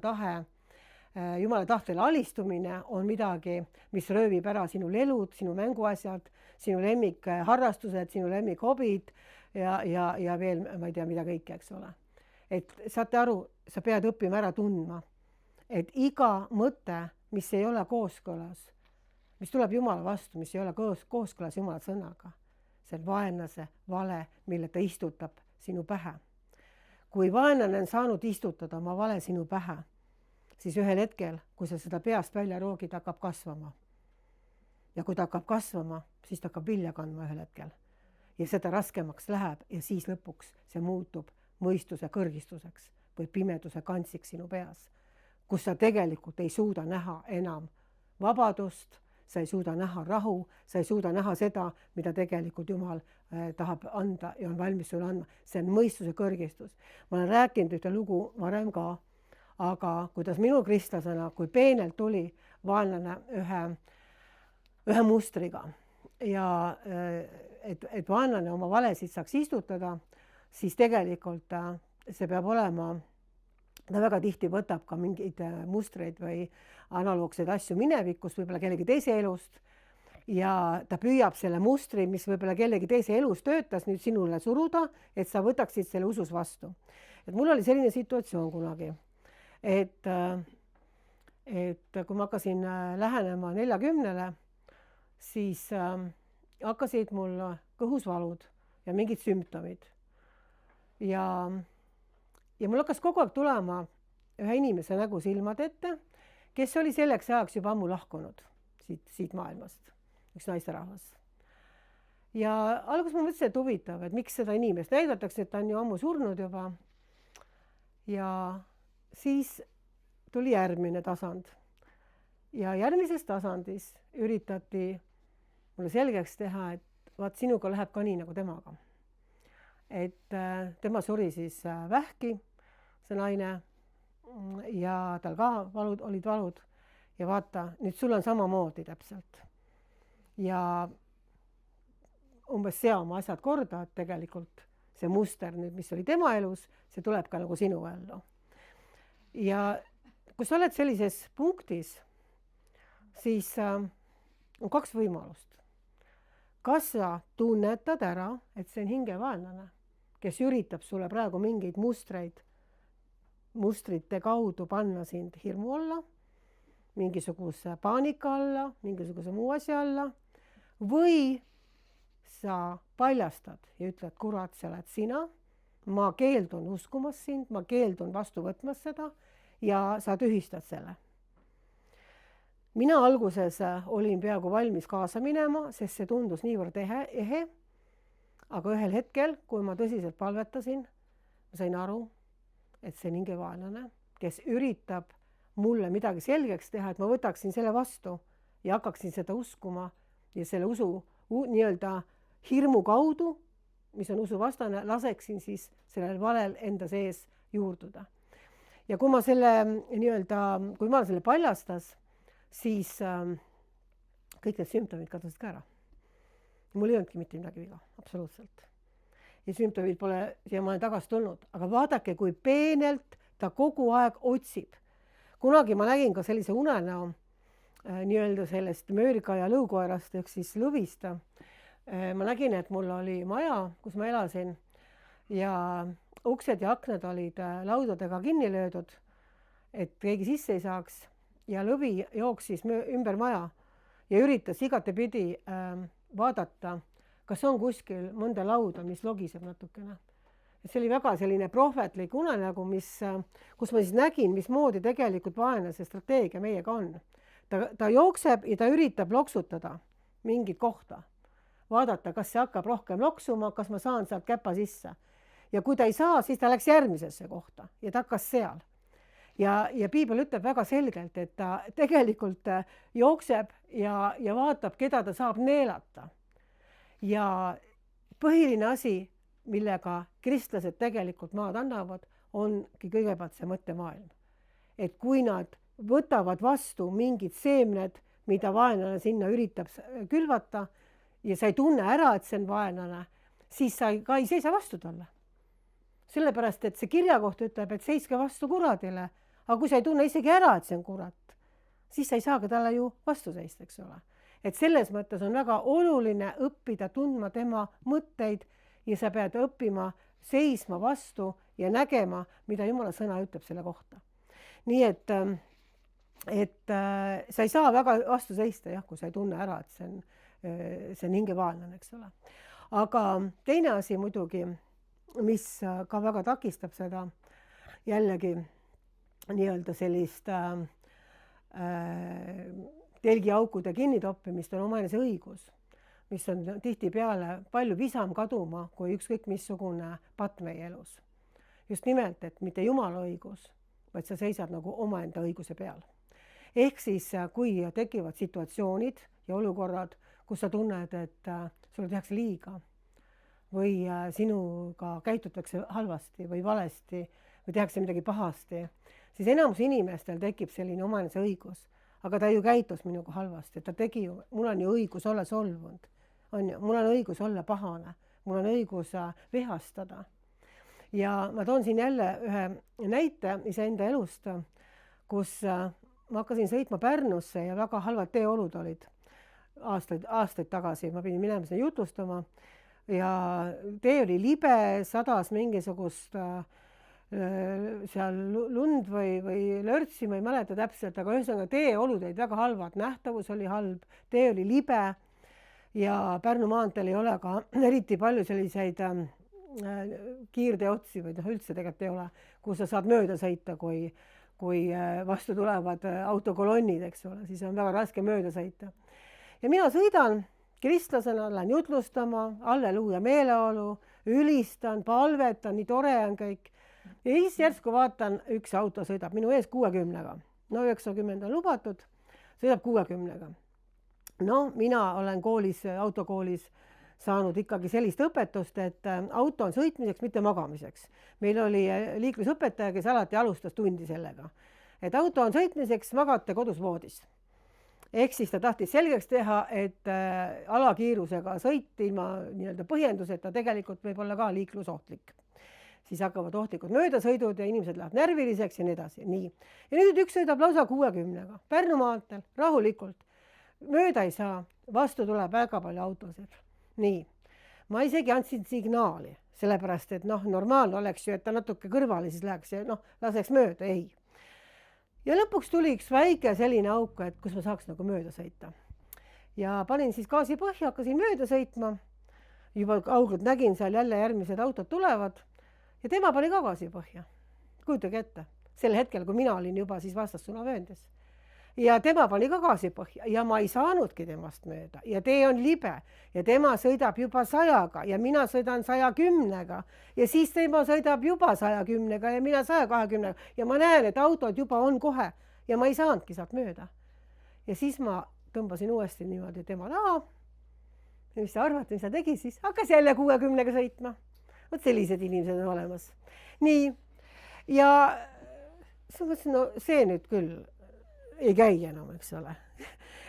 Speaker 1: tahtele alistumine on midagi, mis röövib ära sinu lelud, sinu mänguasjad, sinu lemmikharrastused, sinu lemmikhobid ja veel ma ei tea, mida kõike, eks ole. Et saate aru, sa pead õppima ära tundma, et iga mõte, mis ei ole kooskõlas, mis tuleb Jumala vastu, mis ei ole kooskõlas Jumala sõnaga, see on vaenlase vale, mille ta istutab sinu pähe. Kui vaenlane on saanud istutada oma vale sinu pähe, siis ühel hetkel, kui sa seda peast välja roogid, hakkab kasvama. Ja kui ta hakkab kasvama, siis ta hakkab vilja kandma ühel hetkel. Ja seda raskemaks läheb ja siis lõpuks see muutub mõistuse kõrgistuseks või pimeduse kantsiks sinu peas, kus sa tegelikult ei suuda näha enam vabadust, sa ei suuda näha rahu, sa ei suuda näha seda, mida tegelikult Jumal tahab anda ja on valmis sulle andma. See on mõistuse kõrgistus. Ma olen rääkinud ühte lugu varem ka, aga kuidas minu kristlasena, kui peenelt tuli vaenlane ühe mustriga ja et vaenlane oma valesid saaks istutada, siis tegelikult see peab olema, ta väga tihti võtab ka mingeid mustreid või analoogseid asju minevikust, võib-olla kellegi teise elust ja ta püüab selle mustri, mis võib-olla kellegi teise elus töötas, nüüd sinule suruda, et sa võtaksid selle usus vastu. Et mul oli selline situatsioon kunagi, et kui ma hakkasin lähenema 40-le, siis hakkasid mul kõhus valud ja mingid sümptomid. Ja mul hakkas kogu aeg tulema ühe inimese nägu silmade ette, kes oli selleks ajaks juba ammu lahkunud siit maailmast, üks naisterahvas. Ja alguses ma mõtlesin, et huvitav, et miks seda inimest näidatakse, et ta on ju ammu surnud juba. Ja siis tuli järgmine tasand. Ja järgmises tasandis üritati mulle selgeks teha, et vaat sinuga läheb ka nii nagu temaga. Et tema suri siis vähki, see naine, ja tal ka olid valud. Ja vaata, nüüd sul on samamoodi täpselt. Ja umbes sea oma asjad korda, et tegelikult see muster nüüd, mis oli tema elus, see tuleb ka nagu sinu ellu. Ja kui sa oled sellises punktis, siis on 2 võimalust. Kas sa tunnetad ära, et see on hingevaenlane, kes üritab sulle praegu mingeid mustrite kaudu panna sind hirmu alla, mingisuguse paanika alla, mingisuguse muu asja alla, või sa paljastad ja ütled, kurat, see oled sina, ma keeldun uskumas sind, ma keeldun vastu võtmas seda ja sa tühistad selle. Mina alguses olin peaaegu valmis kaasa minema, sest see tundus niivõrd ehe, aga ühel hetkel, kui ma tõsiselt palvetasin, ma sain aru, et see on hingevaenlane, kes üritab mulle midagi selgeks teha, et ma võtaksin selle vastu ja hakkaksin seda uskuma ja selle usu nii-öelda hirmu kaudu, mis on usuvastane, laseksin siis sellel valel enda sees juurduda. Ja kui ma selle paljastas, siis kõik need sümptomid kadusid ka ära. Mul ei olnudki mitte midagi viga, absoluutselt. Ja sümptomid pole siiamaani tagasi tulnud, aga vaadake, kui peenelt ta kogu aeg otsib. Kunagi ma nägin ka sellise unenäo nii-öelda sellest möörika ja lõukoerast ehk siis lõvist. Ma nägin, et mul oli maja, kus ma elasin ja uksed ja aknad olid laudadega kinni löödud, et keegi sisse ei saaks. ja lõvi jooksis ümber maja ja üritas igatepidi vaadata, kas on kuskil mõnda lauda, mis logiseb natukene. See oli väga selline prohvetlik unenägu, kus ma siis nägin, mismoodi tegelikult vaenlase strateegia meiega on. Ta jookseb ja ta üritab loksutada mingit kohta. Vaadata, kas see hakkab rohkem loksuma, kas ma saan sealt käpa sisse. Ja kui ta ei saa, siis ta läks järgmisesse kohta ja ta hakkas seal. Ja piibel ütleb väga selgelt, et ta tegelikult jookseb ja vaatab, keda ta saab neelata. Ja põhiline asi, millega kristlased tegelikult maad annavad, ongi kõigepealt see mõttemaailm. Et kui nad võtavad vastu mingid seemned, mida vaenlane sinna üritab külvata ja sa ei tunne ära, et see on vaenlane, siis sa ka ei seisa vastu talle. Sellepärast, et see kirjakoht ütleb, et seiske vastu kuradile, aga kui sa ei tunne isegi ära, et see on kurat, siis sa ei saa ka talle ju vastu seista, eks ole. Et selles mõttes on väga oluline õppida tundma tema mõtteid ja sa pead õppima seisma vastu ja nägema, mida Jumala sõna ütleb selle kohta. Nii et sa ei saa väga vastu seista, jah, kui sa ei tunne ära, et see on hingevaenlane, eks ole. Aga teine asi muidugi, mis ka väga takistab seda jällegi nii-öelda sellist telgiaukude kinnitoppimist, on omaenese õigus, mis on tihtipeale palju visam kaduma kui ükskõik missugune patt meie elus. Just nimelt, et mitte Jumala õigus, vaid sa seisad nagu omaenda õiguse peal. Ehk siis, kui tekivad situatsioonid ja olukorrad, kus sa tunned, et sulle tehakse liiga või sinuga käitutakse halvasti või valesti või tehakse midagi pahasti, siis enamus inimestel tekib selline omaenese õigus. Aga ta ju käitus minuga halvasti, ta tegi ju, mul on ju õigus olla solvunud, mul on õigus olla pahane, mul on õigus vihastada. Ja ma toon siin jälle ühe näite iseenda elust, kus ma hakkasin sõitma Pärnusse ja väga halvad teeolud olid aastaid tagasi, ma pidin minema sinna jutustama ja tee oli libe, sadas mingisugust seal lund või lörtsi, ma ei mäleta täpselt, aga ühesõnaga teeolud olid väga halvad, nähtavus oli halb, tee oli libe ja Pärnu maanteel ei ole ka eriti palju selliseid kiirteotsi või üldse tegelikult ei ole, kus sa saad mööda sõita, kui vastu tulevad autokolonnid, eks ole, siis on väga raske mööda sõita. Ja mina sõidan kristlasena, lähen jutlustama, halleluuja meeleolu, ülistan, palvetan, nii tore on kõik. Ja siis järsku vaatan, üks auto sõidab minu ees 60-ga. No 90 on lubatud, sõidab 60-ga. No mina olen autokoolis saanud ikkagi sellist õpetust, et auto on sõitmiseks, mitte magamiseks. Meil oli liiklusõpetaja, kes alati alustas tundi sellega. Et auto on sõitmiseks, magate kodus voodis. Ehk siis ta tahtis selgeks teha, et alakiirusega sõit ilma nii-öelda põhjenduseta tegelikult võib olla ka liiklusohtlik. Siis hakkavad ohtlikud möödasõidud ja inimesed lähevad närviliseks ja nii edasi. Nii. Ja nüüd üks sõidab lausa 60-ga. Pärnu maanteel, rahulikult. Mööda ei saa, vastu tuleb väga palju autosid. Nii. Ma isegi andsin signaali, sellepärast, et normaalne oleks ju, et ta natuke kõrvale siis läheks ja laseks mööda. Ei. Ja lõpuks tuli üks väike selline auk, et kus ma saaks nagu mööda sõita. Ja panin siis gaasi põhja, hakkasin mööda sõitma. Juba kaugelt nägin seal jälle järgmised autod tulevad. Ja tema pani ka gaasi põhja. Kujutage ette. Sel hetkel, kui mina olin juba siis vastassuunavööndis. Ja tema pani ka gaasi põhja ja ma ei saanudki temast mööda. Ja tee on libe ja tema sõidab juba 100-ga ja mina sõidan 110-ga. Ja siis tema sõidab juba 110-ga ja mina 120-ga. Ja ma näen, et autod juba on kohe ja ma ei saanudki sealt mööda. Ja siis ma tõmbasin uuesti niimoodi tema taha. Ja mis sa arvad, mis ta tegi siis? Hakkas jälle 60-ga sõitma. Võt sellised inimesed on olemas. Nii. Ja see nüüd küll ei käi enam, eks ole.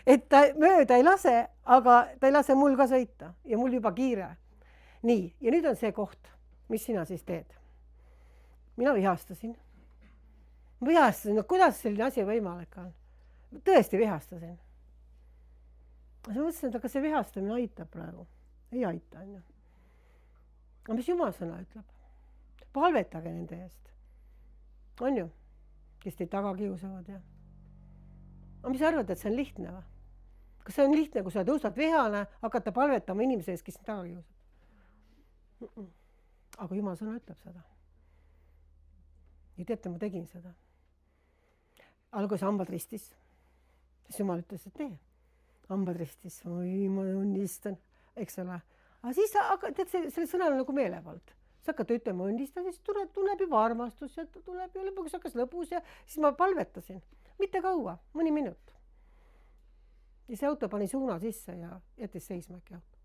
Speaker 1: Et ta mööda ei lase, aga ta ei lase mul ka sõita ja mul juba kiire. Nii, ja nüüd on see koht, mis sina siis teed. Mina vihastasin. Kuidas selline asi võimalik on? Tõesti vihastasin. Ma mõtlesin, et kas see vihastamine aitab praegu? Ei aita, on ju. Aga mis Jumala sõna ütleb? Palvetage nende eest. On ju? Kes teid taga kiusavad ja aga mis sa arvad, et see on lihtne või? Kas see on lihtne, kui sa tõustad vihane, hakata palvetama inimese ees, kes taga kiusab? Aga Jumal sõna ütleb seda. Ja teate, ma tegin seda. Alguses hambad ristis. Siis Jumal ütles, et tee. Hambad ristis. Oi, ma õnnistan, eks ole. Aga siis tead, selle sõna on nagu meelevald. Sa hakkad ütlema õnnistan, siis tuleb juba armastus ja tuleb ja lõpuks hakkas lõbus ja siis ma palvetasin. Mitte kaua, mõni minut. Ja see auto pani suuna sisse ja jättis seisma äkki auto.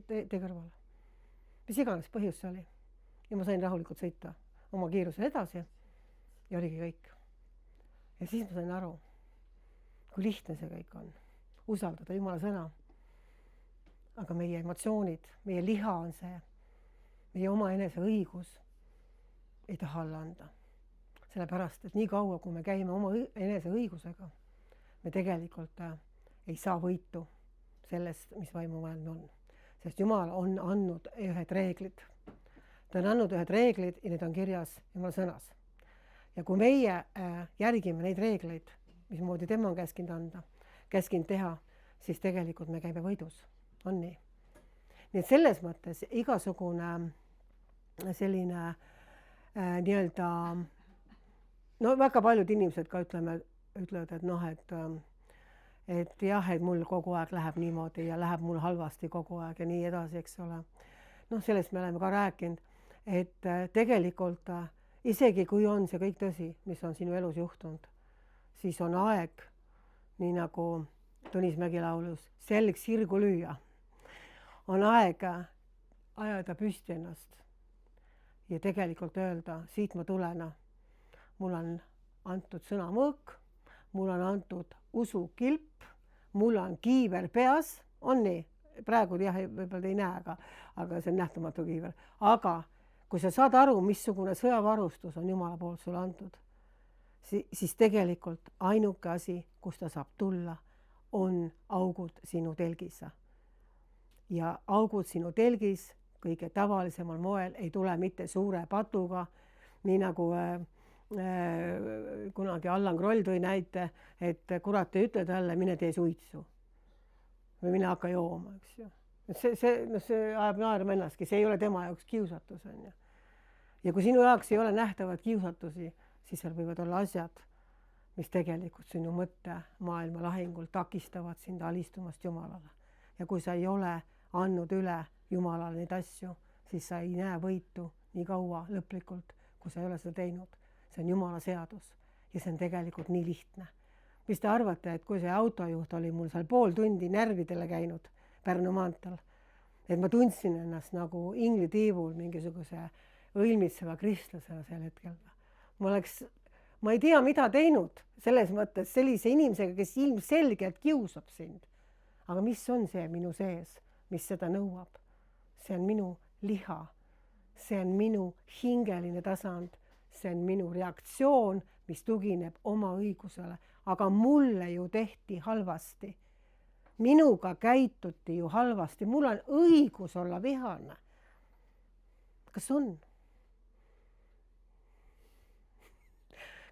Speaker 1: Tee kõrvale. Mis iganes põhjus see oli. Ja ma sain rahulikult sõita oma kiiruse edasi ja oligi kõik. Ja siis ma sain aru, kui lihtne see kõik on. Usaldada Jumala sõna. Aga meie emotsioonid, meie liha on see, meie oma enese õigus ei taha alla anda. Sellepärast, et nii kaua, kui me käime oma enese õigusega, me tegelikult ei saa võitu sellest, mis vaimumaailm on. Sest Jumal on andnud ühed reeglid. Ta on andnud ühed reeglid ja need on kirjas Jumala sõnas. Ja kui meie järgime neid reegleid, mismoodi tema on käskinud teha, siis tegelikult me käime võidus. On nii. Nii et selles mõttes igasugune selline nii-öelda, no väga paljud inimesed ka ütlevad, et et jah, et mul kogu aeg läheb niimoodi ja läheb mul halvasti kogu aeg ja nii edasi, eks ole. Sellest me oleme ka rääkinud, et tegelikult isegi kui on see kõik tõsi, mis on sinu elus juhtunud, siis on aeg, nii nagu Tõnis Mägi laulus, selg sirgu lüüa. On aeg ajada püsti ennast ja tegelikult öelda, siit ma tulena. Mul on antud sõnamõõk, mul on antud usukilp, mul on kiiver peas, on nii? Praegu jah, võib-olla te ei näe, aga see on nähtamatu kiiver. Aga kui sa saad aru, missugune sõjavarustus on Jumala poolt sulle antud, siis tegelikult ainuke asi, kus ta saab tulla, on augud sinu telgis. Ja augud sinu telgis kõige tavalisemal moel ei tule mitte suure patuga, nii nagu kunagi Allan Kroll tõi näite, et kurat ei ütle talle, mine tee suitsu või mine hakka jooma. Eks ju. See ajab naerma ennastki, see ei ole tema jaoks kiusatus. Ja kui sinu jaoks ei ole nähtavad kiusatusi, siis seal võivad olla asjad, mis tegelikult sinu mõtte maailma lahingul takistavad sind alistumast Jumalale. Ja kui sa ei ole andnud üle Jumalale neid asju, siis sa ei näe võitu nii kaua lõplikult, kui sa ei ole seda teinud. See on Jumala seadus ja see on tegelikult nii lihtne. Mis te arvate, et kui see autojuht oli mul seal pool tundi närvidele käinud Pärnu maanteel, et ma tundsin ennast nagu inglitiivul mingisuguse õilmitseva kristlasena sel hetkel. Ma ei tea, mida teinud selles mõttes sellise inimesega, kes ilmselgelt kiusab sind. Aga mis on see minu sees, mis seda nõuab? See on minu liha, see on minu hingeline tasand, see on minu reaktsioon, mis tugineb oma õigusele. Aga mulle ju tehti halvasti. Minuga käituti ju halvasti. Mul on õigus olla vihane. Kas on?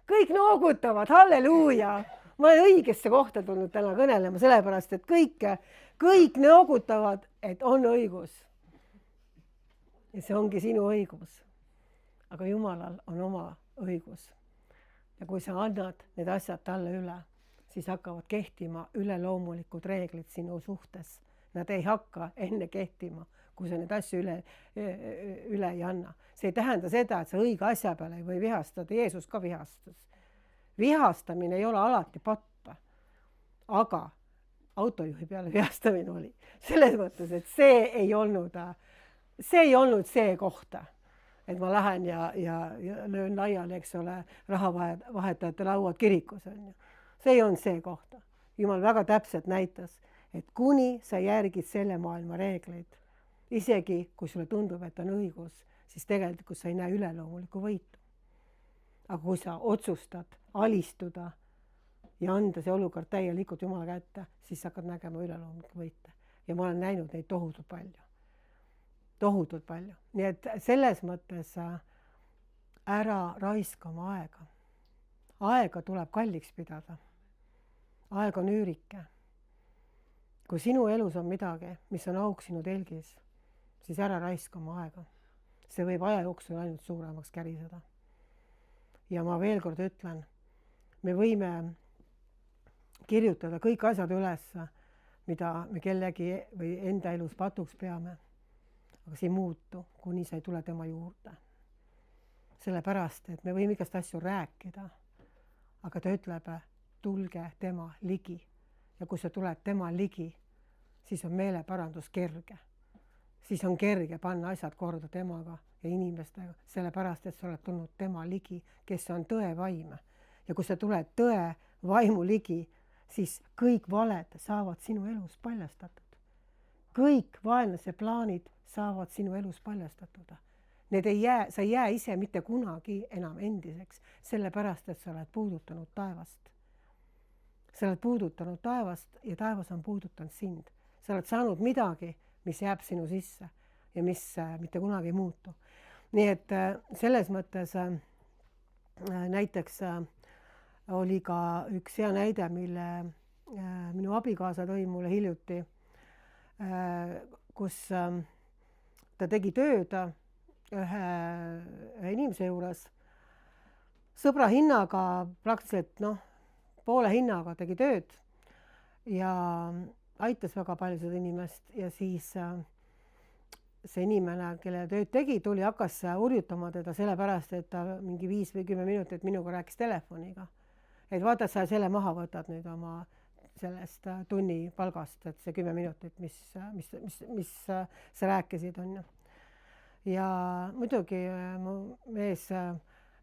Speaker 1: Kõik noogutavad, halleluuja. Ma olen õigesse kohta tulnud täna kõnelema, sellepärast, et kõik noogutavad, et on õigus. Ja see ongi sinu õigus. Aga Jumalal on oma õigus. Ja kui sa annad need asjad talle üle, siis hakkavad kehtima üleloomulikud reeglid sinu suhtes. Nad ei hakka enne kehtima, kui sa need asju üle ei anna. See ei tähenda seda, et sa õige asja peale ei või vihastada. Jeesus ka vihastas. Vihastamine ei ole alati patt, aga autojuhi peale vihastamine oli. Selles mõttes, et see ei olnud see koht, et ma lähen ja löön laiali, eks ole, rahavahetajate lauad kirikus. See ei olnud see koht. Jumal väga täpselt näitas, et kuni sa järgid selle maailma reegleid, isegi kui sulle tundub, et on õigus, siis tegelikult sa ei näe üleloomulikku võitu. Aga kui sa otsustad alistuda ja anda see olukord täielikult Jumala kätte, siis hakkad nägema üleloomulikku võite. Ja ma olen näinud neid tohutult palju. Tohutult palju. Nii et selles mõttes ära raiska oma aega. Aega tuleb kalliks pidada. aeg on üürike. Kui sinu elus on midagi, mis on auk sinu telgis, siis ära raiska oma aega. See võib aja jooksul ainult suuremaks käriseda. Ja ma veel kord ütlen, me võime kirjutada kõik asjad üles, mida me kellegi või enda elus patuks peame. Aga see ei muutu, kuni sa ei tule tema juurde. Sellepärast, et me võime igast asju rääkida, aga ta ütleb, tulge tema ligi. Ja kui sa tuled tema ligi, siis on meeleparandus kerge. Siis on kerge panna asjad korda temaga ja inimestega, sellepärast, et sa oled tulnud tema ligi, kes on tõe vaim. Ja kui sa tuled tõe vaimu ligi, siis kõik valed saavad sinu elus paljastatud. Kõik vaenlase plaanid saavad sinu elus paljastatud. Need ei jää, sa ei jää ise mitte kunagi enam endiseks, sellepärast, et sa oled puudutanud taevast. Sa oled puudutanud taevast ja taevas on puudutanud sind. Sa oled saanud midagi, mis jääb sinu sisse ja mis mitte kunagi ei muutu. Nii et selles mõttes näiteks oli ka üks hea näide, mille minu abikaasa tõi mulle hiljuti, kus ta tegi tööd ühe inimese juures. Sõbra hinnaga, praktiliselt poole hinnaga tegi tööd ja aitas väga palju seda inimest ja siis see inimene, kelle tööd tegi, tuli, hakkas urjutama teda sellepärast, et ta mingi 5 või 10 minutit minuga rääkis telefoniga. Et vaata, sa selle maha võtad nüüd oma sellest tunni palgast, et see 10 minutit, mis sa rääkisid, on ju. Ja muidugi mu mees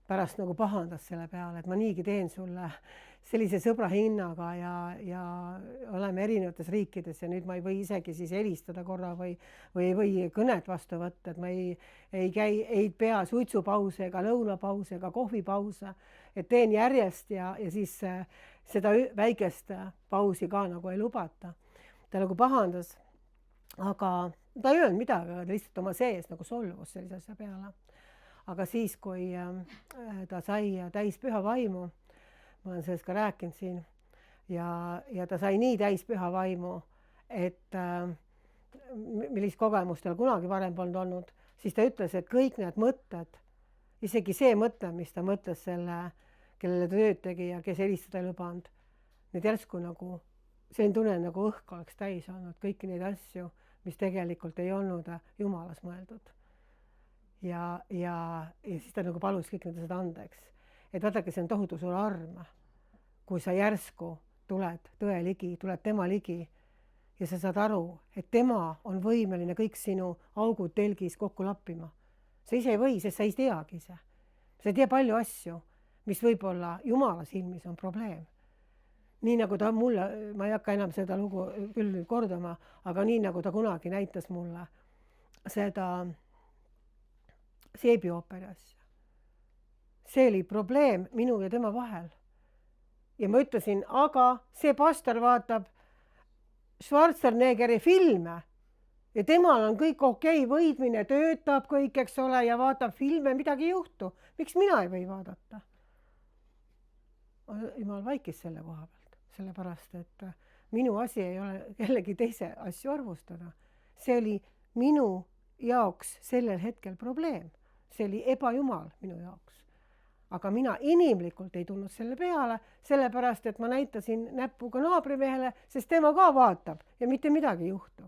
Speaker 1: pärast nagu pahandas selle peale, et ma niigi teen sulle sellise sõbra hinnaga ja oleme erinevates riikides ja nüüd ma ei või isegi siis helistada korra või ei või kõnet vastu võtta, et ma ei pea suitsupause ega lõunapause ega kohvipause, et teen järjest ja siis seda väikest pausi ka nagu ei lubata. Ta nagu pahandas, aga ta ei öelnud midagi, ta lihtsalt oma sees nagu solvus sellise asja peale. Aga siis, kui ta sai täis püha vaimu, ma olen sellest ka rääkinud siin, ja ta sai nii täis püha vaimu, et millist kogemust tal kunagi varem polnud olnud, siis ta ütles, et kõik need mõtted, isegi see mõte, mis ta mõtles selle, kellele ta tööd tegi ja kes helistada ei lubanud, need järsku nagu, see on tunne nagu õhk oleks täis olnud kõiki neid asju, mis tegelikult ei olnud Jumalas mõeldud. Ja siis ta nagu palus kõik need asjad andeks. Et vaadake, see on tohutu suur arm, kui sa järsku tuled tõe ligi, tuled tema ligi ja sa saad aru, et tema on võimeline kõik sinu augud telgis kokku lappima. Sa ise ei või, sest sa ei teagi ise. Sa ei tea palju asju, mis võib-olla Jumala silmis on probleem. Nii nagu ta mulle, ma ei hakka enam seda lugu küll nüüd kordama, aga nii nagu ta kunagi näitas mulle seda seebiooper asja. See oli probleem minu ja tema vahel. Ja ma ütlesin, aga see pastor vaatab Schwarzeneggeri filme ja temal on kõik okei, võidmine töötab kõik, eks ole, ja vaatab filme, midagi ei juhtu. Miks mina ei või vaadata? Jumal vaikis selle koha pealt, sellepärast, et minu asi ei ole kellegi teise asju arvustada. See oli minu jaoks sellel hetkel probleem. See oli ebajumal minu jaoks. Aga mina inimlikult ei tulnud selle peale, sellepärast, et ma näitasin näpuga naabrimehele, sest tema ka vaatab ja mitte midagi ei juhtu.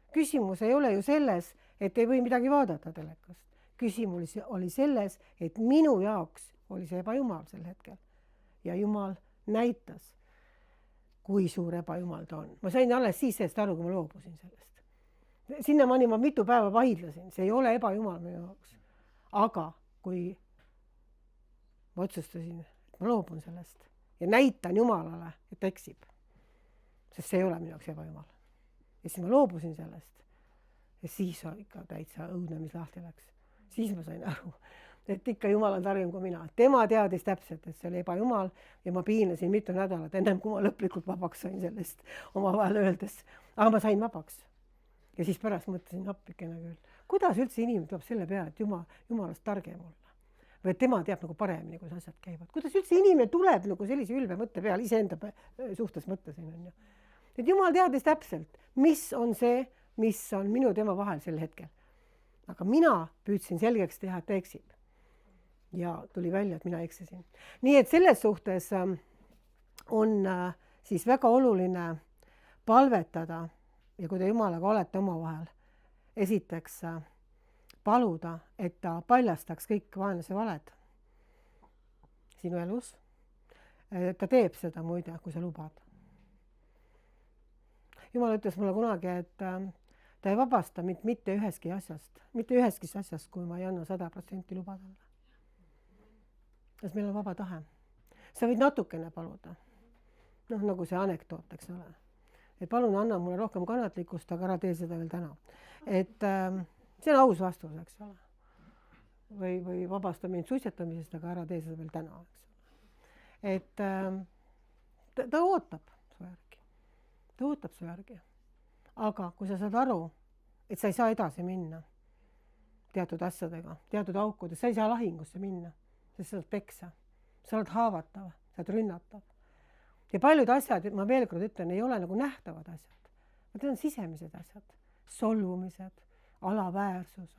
Speaker 1: Küsimus ei ole ju selles, et ei või midagi vaadata telekast. Küsimus oli selles, et minu jaoks oli see ebajumal sel hetkel. Ja Jumal näitas, kui suur ebajumal ta on. Ma sain alles siis sellest aru, kui ma loobusin sellest. Sinnamaani ma mitu päeva vaidlesin, see ei ole ebajumal minu jaoks. Aga kui ma otsustasin, et ma loobun sellest ja näitan Jumalale, et ta eksib, sest see ei ole minu jaoks ebajumal. Ja siis ma loobusin sellest ja siis ikka täitsa õudne, mis lahti läks. Siis ma sain aru, et ikka Jumal on targem kui mina. Tema teadis täpselt, et see oli ebajumal ja ma piinasin mitu nädalat ennem, kui ma lõplikult vabaks sain sellest oma vahel öeldes. Aga ma sain vabaks. Ja siis pärast mõtlesin appikene küll. Kuidas üldse inimene tuleb selle peale, et Jumalast targem olla? või et tema teab nagu paremini, kuidas asjad käivad. Kuidas üldse inimene tuleb nagu sellise ülbe mõtte peale iseenda suhtes mõtlesin, on ju. Et Jumal teadis täpselt, mis on see, mis on minu tema vahel sel hetkel. Aga mina püüdsin selgeks teha, et ta eksib. Ja tuli välja, et mina eksisin. Nii et selles suhtes on siis väga oluline palvetada ja kui te Jumalaga olete omavahel, esiteks paluda, et ta paljastaks kõik vaenlase valed sinu elus. Ta teeb seda muide, kui sa lubad. Jumal ütles mulle kunagi, et ta ei vabasta mind mitte üheski asjast, kui ma ei anna 100% lubada. Sest meil on vaba tahe. Sa võid natukene paluda. Nagu see anekdoot, eks ole. Et palun anna mulle rohkem kannatlikkust, aga ära tee seda veel täna. Et see on aus vastus, eks ole. Või vabasta mind suitsetamisest, aga ära tee seda veel täna, eks ole. Et ta ootab su järgi. Ta ootab su järgi. Aga kui sa saad aru, et sa ei saa edasi minna teatud asjadega, teatud aukudes, sa ei saa lahingusse minna, sest sa oled peksa. Sa oled haavatav, sa oled rünnatav. Ja paljud asjad, ma veel kord ütlen, ei ole nagu nähtavad asjad. Need on sisemised asjad. Solvumised, alaväärsus,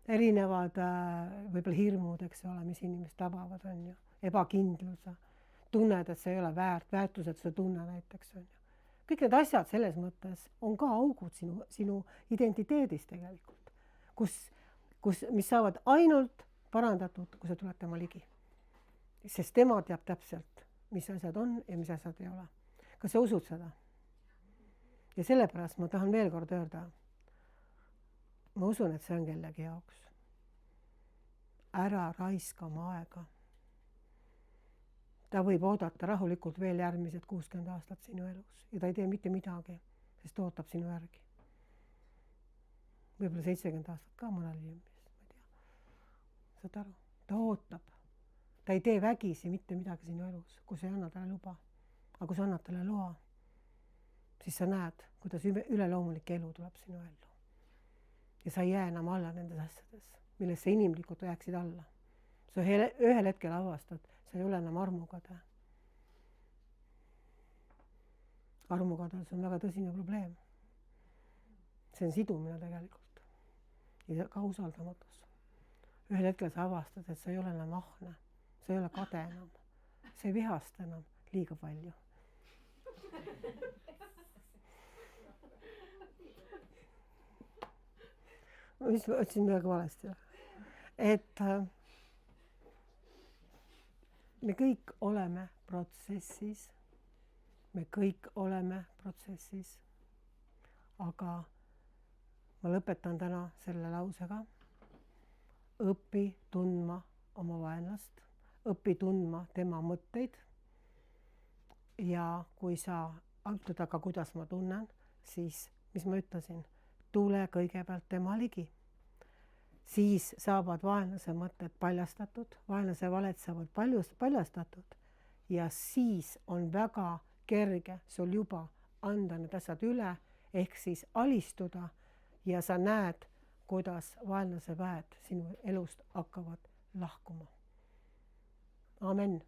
Speaker 1: erinevad võib-olla hirmud, eks ole, mis inimest tabavad, on ju. Ebakindlus, tunned, et see ei ole väärtused, sa tunne näiteks, on ju. Kõik need asjad selles mõttes on ka augud sinu identiteedis tegelikult, mis saavad ainult parandatud, kui sa tuled tema ligi. Sest tema teab täpselt, mis asjad on ja mis asjad ei ole. Kas sa usud seda? Ja sellepärast ma tahan veel kord öelda, ma usun, et see on kellegi jaoks. Ära raiska oma aega. Ta võib oodata rahulikult veel järgmised 60 aastat sinu elus ja ta ei tee mitte midagi, sest ta ootab sinu järgi. Võib-olla 70 aastat ka mõnel inimest, ma ei tea. Saad aru? Ta ootab. Ta ei tee vägisi mitte midagi sinu elus, kui sa ei anna talle luba. Aga kui sa annad talle loa, siis sa näed, kuidas üleloomulik elu tuleb sinu ellu. Ja sa ei jää enam alla nendes asjades, millesse inimlikud jääksid alla. Sa ühel hetkel avastad, sa ei ole enam armukade. Armukadus on väga tõsine probleem. See on sidumine tegelikult. Ja ka usaldamatus. Ühel hetkel sa avastad, et sa ei ole enam ahne. Sa ei ole kade enam. Sa ei vihasta enam liiga palju. Mis ma ütlesin midagi valesti? Et me kõik oleme protsessis. Me kõik oleme protsessis. Aga ma lõpetan täna selle lausega. Õpi tundma oma vaenlast. Õpi tundma tema mõtteid. Ja kui sa ütled, aga kuidas ma tunnen, siis, mis ma ütlesin, tule kõigepealt tema ligi. Siis saavad vaenlase mõtted paljastatud, vaenlase valed saavad paljastatud ja siis on väga kerge sul juba anda need asjad üle, ehk siis alistuda ja sa näed, kuidas vaenlase väed sinu elust hakkavad lahkuma. Amen.